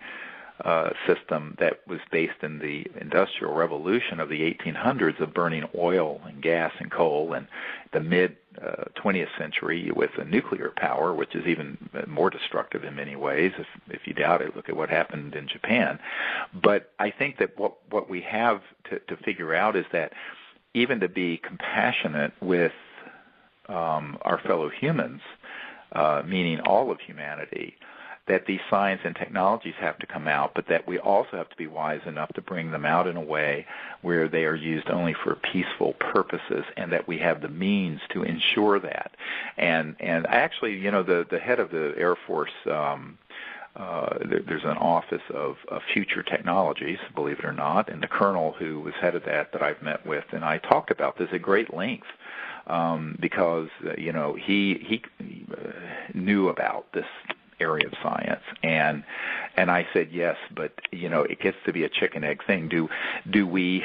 system that was based in the Industrial Revolution of the 1800s of burning oil and gas and coal, and the mid-20th century with the nuclear power, which is even more destructive in many ways. If you doubt it, look at what happened in Japan. But I think that what we have to figure out is that even to be compassionate with our fellow humans, meaning all of humanity, that these science and technologies have to come out, but that we also have to be wise enough to bring them out in a way where they are used only for peaceful purposes, and that we have the means to ensure that. And actually, the head of the Air Force, there's an office of future technologies, believe it or not, and the colonel who was head of that I've met with, and I talked about this at great length. Because he knew about this area of science, and I said yes, but it gets to be a chicken egg thing. Do we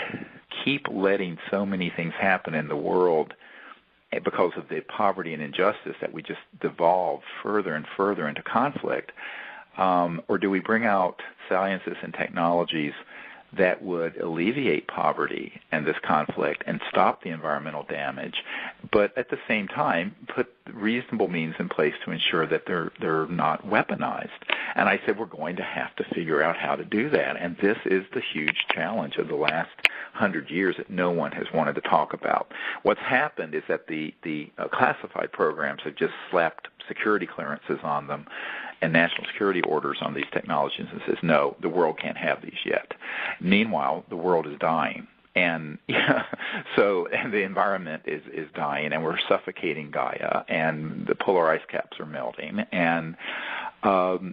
keep letting so many things happen in the world because of the poverty and injustice that we just devolve further and further into conflict, or do we bring out sciences and technologies that would alleviate poverty and this conflict and stop the environmental damage, but at the same time put reasonable means in place to ensure that they're not weaponized? And I said, we're going to have to figure out how to do that. And this is the huge challenge of the last 100 years that no one has wanted to talk about. What's happened is that the classified programs have just slapped security clearances on them and national security orders on these technologies and says, no, the world can't have these yet. Meanwhile, the world is dying. And and the environment is dying, and we're suffocating Gaia, and the polar ice caps are melting, and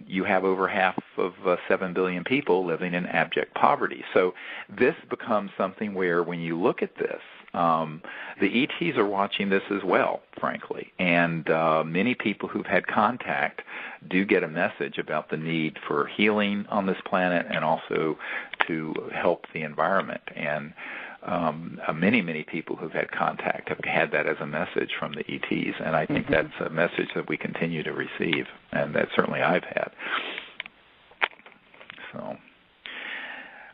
you have over half of 7 billion people living in abject poverty. So this becomes something where when you look at this, The ETs are watching this as well, frankly, and many people who've had contact do get a message about the need for healing on this planet and also to help the environment. And many people who've had contact have had that as a message from the ETs, and I think that's a message that we continue to receive, and that certainly I've had. So,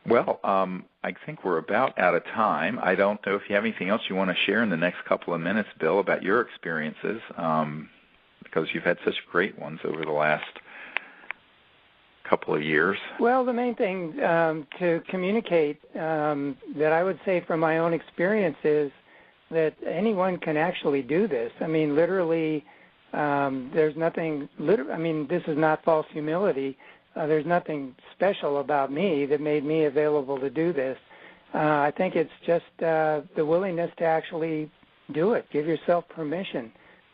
well, I think we're about out of time. I don't know if you have anything else you want to share in the next couple of minutes, Bill, about your experiences, because you've had such great ones over the last couple of years.
Well, the main thing to communicate that I would say from my own experience is that anyone can actually do this. I mean, literally, there's nothing, this is not false humility. There's nothing special about me that made me available to do this. I think it's just the willingness to actually do it. Give yourself permission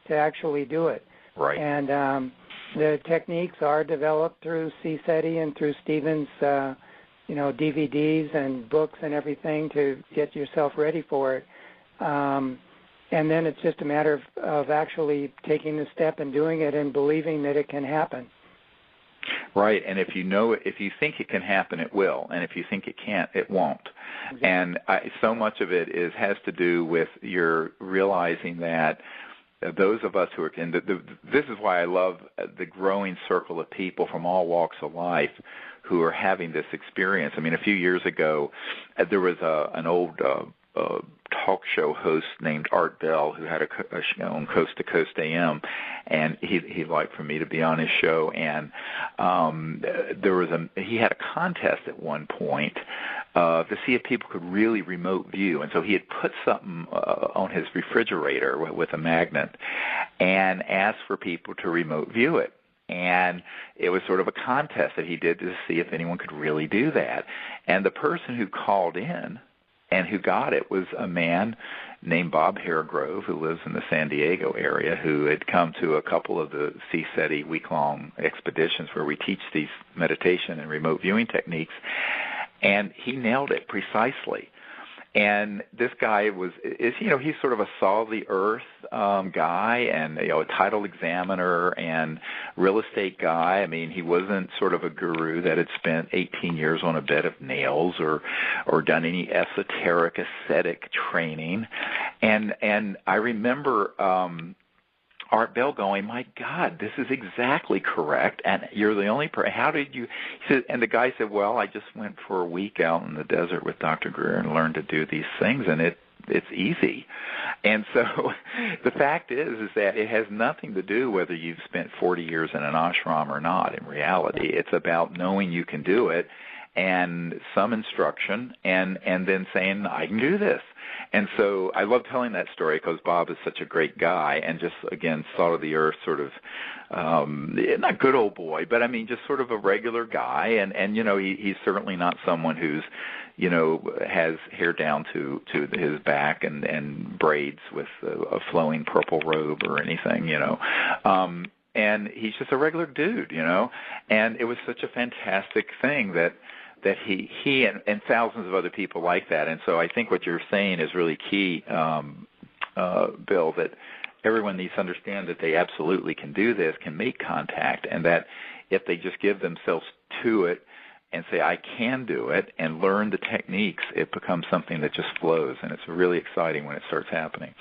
to actually do it.
Right.
And the techniques are developed through CSETI and through Steven's, DVDs and books and everything to get yourself ready for it. And then it's just a matter of actually taking the step and doing it and believing that it can happen.
Right, and if you think it can happen, it will, and if you think it can't, it won't. Exactly. And so much of it has to do with your realizing that those of us who are this is why I love the growing circle of people from all walks of life who are having this experience. I mean, a few years ago, there was an old talk show host named Art Bell who had a show on Coast to Coast AM, and he'd like for me to be on his show. And he had a contest at one point to see if people could really remote view, and so he had put something on his refrigerator with a magnet and asked for people to remote view it. And it was sort of a contest that he did to see if anyone could really do that. And the person who called in and who got it was a man named Bob Haregrove, who lives in the San Diego area, who had come to a couple of the CSETI week-long expeditions where we teach these meditation and remote viewing techniques, and he nailed it precisely. And this guy he's sort of a saw-of-the-earth guy, and a title examiner and real estate guy. I mean, he wasn't sort of a guru that had spent 18 years on a bed of nails or done any esoteric ascetic training. And I remember Art Bell going, "My God, this is exactly correct, and you're the only person. How did you?" He said, and the guy said, "Well, I just went for a week out in the desert with Dr. Greer and learned to do these things, and it's easy." And so the fact is that it has nothing to do whether you've spent 40 years in an ashram or not. In reality, it's about knowing you can do it and some instruction and then saying, "I can do this." And so I love telling that story because Bob is such a great guy and just, again, salt of the earth sort of, not good old boy, but I mean just sort of a regular guy. And he's certainly not someone who's, has hair down to his back and braids with a flowing purple robe or anything, and he's just a regular dude, and it was such a fantastic thing that he and thousands of other people like that. And so I think what you're saying is really key, Bill, that everyone needs to understand that they absolutely can do this, can make contact, and that if they just give themselves to it and say, "I can do it," and learn the techniques, it becomes something that just flows, and it's really exciting when it starts happening.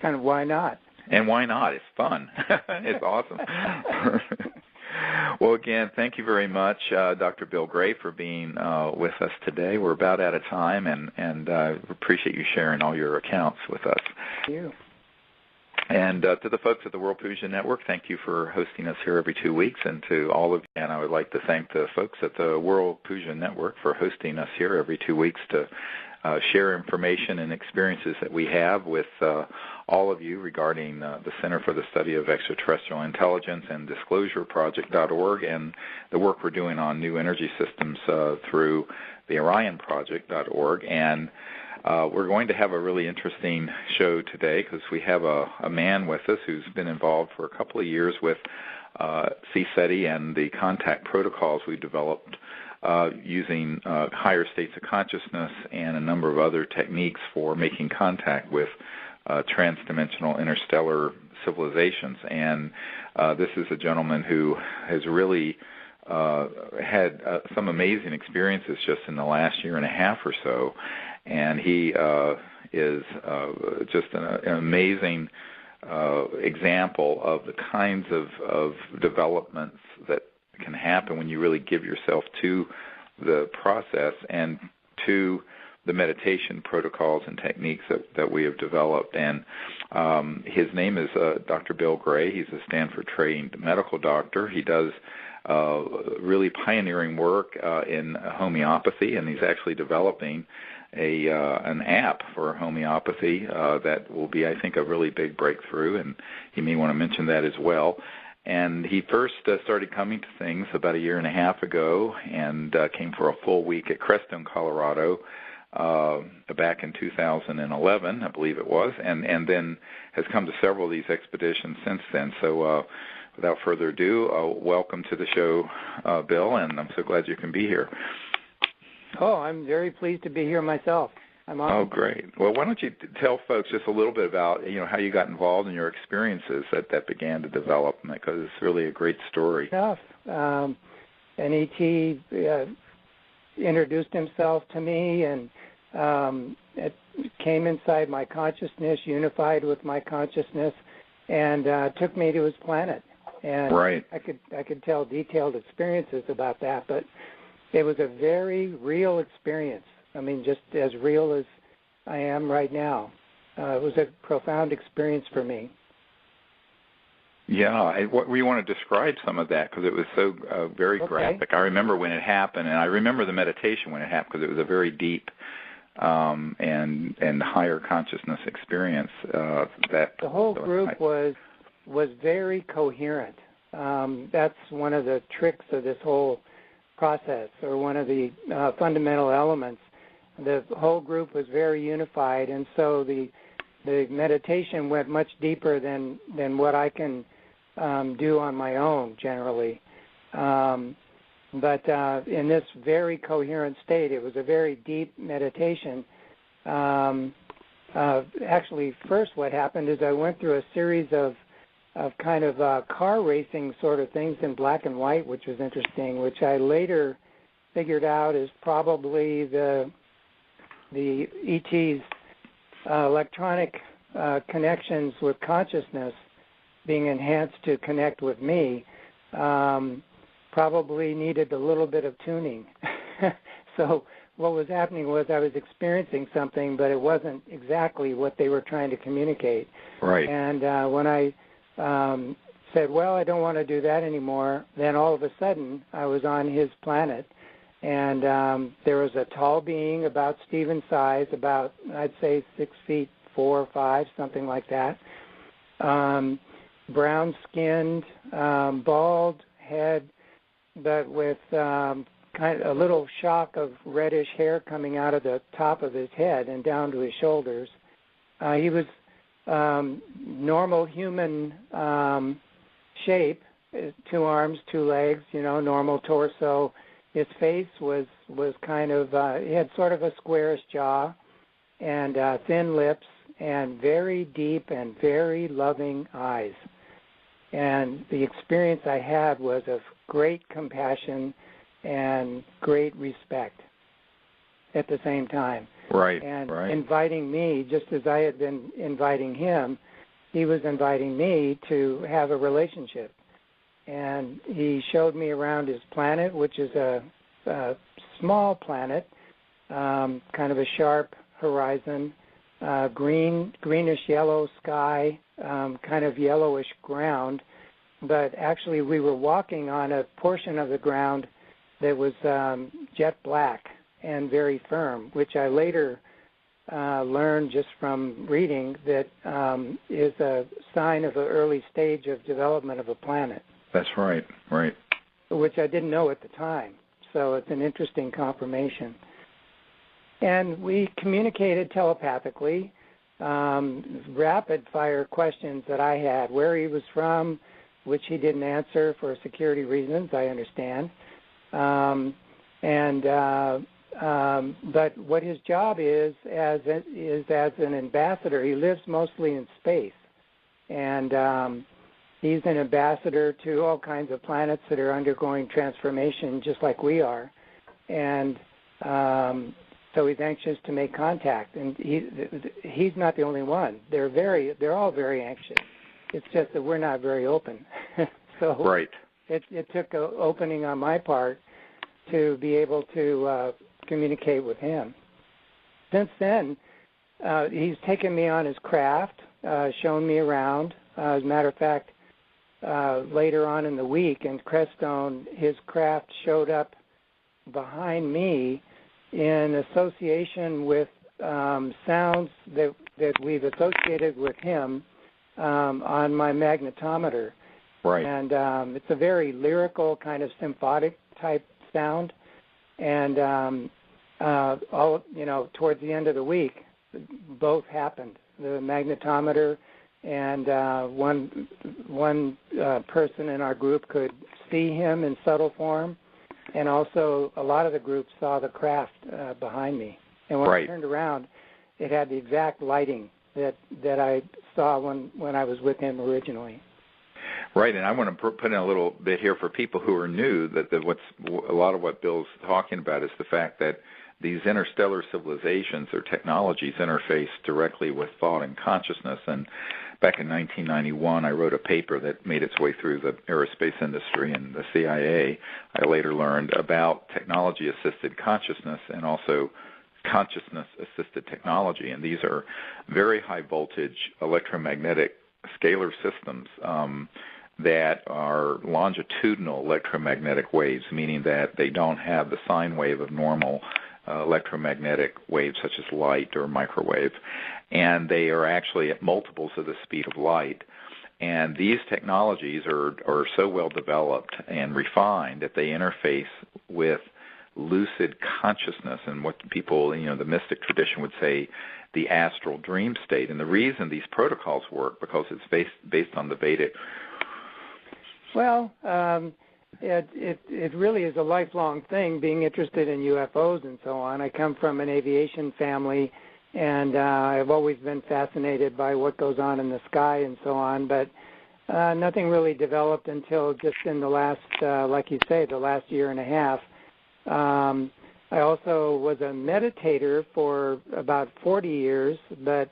And why not?
And why not? It's fun. It's awesome. Well, again, thank you very much, Dr. Bill Gray, for being with us today. We're about out of time, and appreciate you sharing all your accounts with us.
Thank you.
And to the folks at the World Puja Network, thank you for hosting us here every 2 weeks. And to all of you, and I would like to thank the folks at the World Puja Network for hosting us here every 2 weeks to share information and experiences that we have with all of you regarding the Center for the Study of Extraterrestrial Intelligence and DisclosureProject.org and the work we're doing on new energy systems through the OrionProject.org. And we're going to have a really interesting show today because we have a man with us who's been involved for a couple of years with CSETI and the contact protocols we developed using higher states of consciousness and a number of other techniques for making contact with transdimensional interstellar civilizations. And this is a gentleman who has really had some amazing experiences just in the last year and a half or so. And he is just an amazing example of the kinds of developments that can happen when you really give yourself to the process and to the meditation protocols and techniques that we have developed. And his name is Dr. Bill Gray. He's a Stanford-trained medical doctor. He does really pioneering work in homeopathy, and he's actually developing an app for homeopathy that will be, I think, a really big breakthrough, and he may want to mention that as well. And he first started coming to things about a year and a half ago and came for a full week at Crestone, Colorado, back in 2011, I believe it was, and then has come to several of these expeditions since then. So without further ado, welcome to the show, Bill, and I'm so glad you can be here.
Oh, I'm very pleased to be here myself. I'm awesome.
Oh, great. Well, why don't you tell folks just a little bit about how you got involved in your experiences that began to develop, because it's really a great story.
An ET introduced himself to me, and it came inside my consciousness, unified with my consciousness, and took me to his planet. And
right.
I could tell detailed experiences about that, but it was a very real experience. I mean, just as real as I am right now. It was a profound experience for me.
Yeah, we want to describe some of that because it was so very graphic. I remember when it happened, and I remember the meditation when it happened because it was a very deep and higher consciousness experience. That
the whole group was very coherent. That's one of the tricks of this whole process, or one of the fundamental elements. The whole group was very unified, and so the meditation went much deeper than what I can do on my own generally. But in this very coherent state, it was a very deep meditation. Actually, first what happened is I went through a series of kind of car racing sort of things in black and white, which was interesting, which I later figured out is probably the ET's electronic connections with consciousness being enhanced to connect with me probably needed a little bit of tuning. So what was happening was I was experiencing something, but it wasn't exactly what they were trying to communicate.
Right.
And when I said, well, I don't want to do that anymore, then all of a sudden I was on his planet. And there was a tall being about Steven's size, about, I'd say, 6'4" or 5", something like that. Brown-skinned, bald head, but with kind of a little shock of reddish hair coming out of the top of his head and down to his shoulders. He was normal human shape, 2 arms, 2 legs, normal torso. His face was kind of, he had sort of a squarish jaw and thin lips and very deep and very loving eyes. And the experience I had was of great compassion and great respect at the same time.
Right,
and
right.
Inviting me, just as I had been inviting him, he was inviting me to have a relationship. And he showed me around his planet, which is a small planet, kind of a sharp horizon, greenish yellow sky, kind of yellowish ground. But actually we were walking on a portion of the ground that was jet black and very firm, which I later learned just from reading that is a sign of an early stage of development of a planet.
That's right, right.
Which I didn't know at the time. So it's an interesting confirmation. And we communicated telepathically, rapid-fire questions that I had, where he was from, which he didn't answer for security reasons, I understand. And And but what his job is as an ambassador. He lives mostly in space, and he's an ambassador to all kinds of planets that are undergoing transformation, just like we are. And so he's anxious to make contact, and he's not the only one. They're all very anxious. It's just that we're not very open. So
right.
It took an opening on my part to be able to communicate with him. Since then, he's taken me on his craft, shown me around. As a matter of fact, later on in the week in Crestone, his craft showed up behind me in association with sounds that we've associated with him on my magnetometer.
Right.
And it's a very lyrical kind of symphonic type sound. And towards the end of the week, both happened. The magnetometer and one person in our group could see him in subtle form, and also a lot of the group saw the craft behind me. And when I turned around, it had the exact lighting that I saw when I was with him originally.
Right, and I want to put in a little bit here for people who are new, that a lot of what Bill's talking about is the fact that these interstellar civilizations or technologies interface directly with thought and consciousness. And back in 1991, I wrote a paper that made its way through the aerospace industry and the CIA. I later learned about technology-assisted consciousness and also consciousness-assisted technology. And these are very high-voltage electromagnetic scalar systems that are longitudinal electromagnetic waves, meaning that they don't have the sine wave of normal electromagnetic waves such as light or microwave, and they are actually at multiples of the speed of light. And these technologies are so well developed and refined that they interface with lucid consciousness and what people, the mystic tradition would say, the astral dream state. And the reason these protocols work, because it's based on the Vedic.
Well, it really is a lifelong thing, being interested in UFOs and so on. I come from an aviation family, and I've always been fascinated by what goes on in the sky and so on, but nothing really developed until just in the last, like you say, the last year and a half. I also was a meditator for about 40 years, but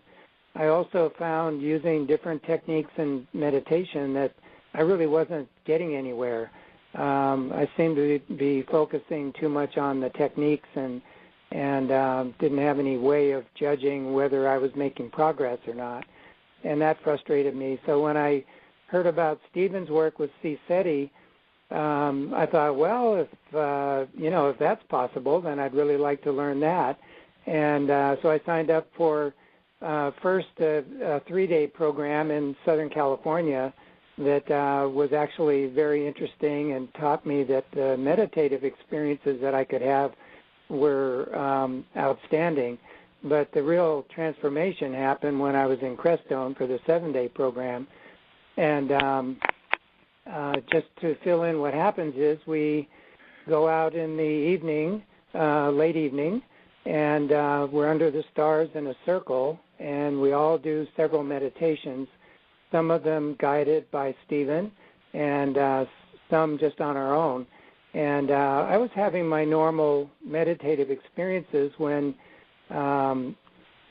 I also found using different techniques in meditation that I really wasn't getting anywhere. I seemed to be focusing too much on the techniques and didn't have any way of judging whether I was making progress or not, and that frustrated me. So when I heard about Steven's work with CSETI, I thought, well, if that's possible, then I'd really like to learn that. And so I signed up for first a 3-day program in Southern California that was actually very interesting and taught me that the meditative experiences that I could have were outstanding. But the real transformation happened when I was in Crestone for the 7-day program. And just to fill in what happens is we go out in the evening, late evening, and we're under the stars in a circle, and we all do several meditations, some of them guided by Steven, and some just on our own. And I was having my normal meditative experiences when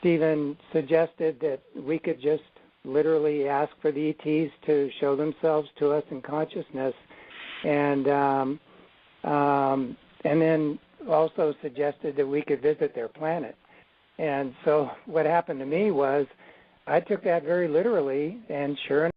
Steven suggested that we could just literally ask for the ETs to show themselves to us in consciousness, and then also suggested that we could visit their planet. And so what happened to me was I took that very literally, and sure enough,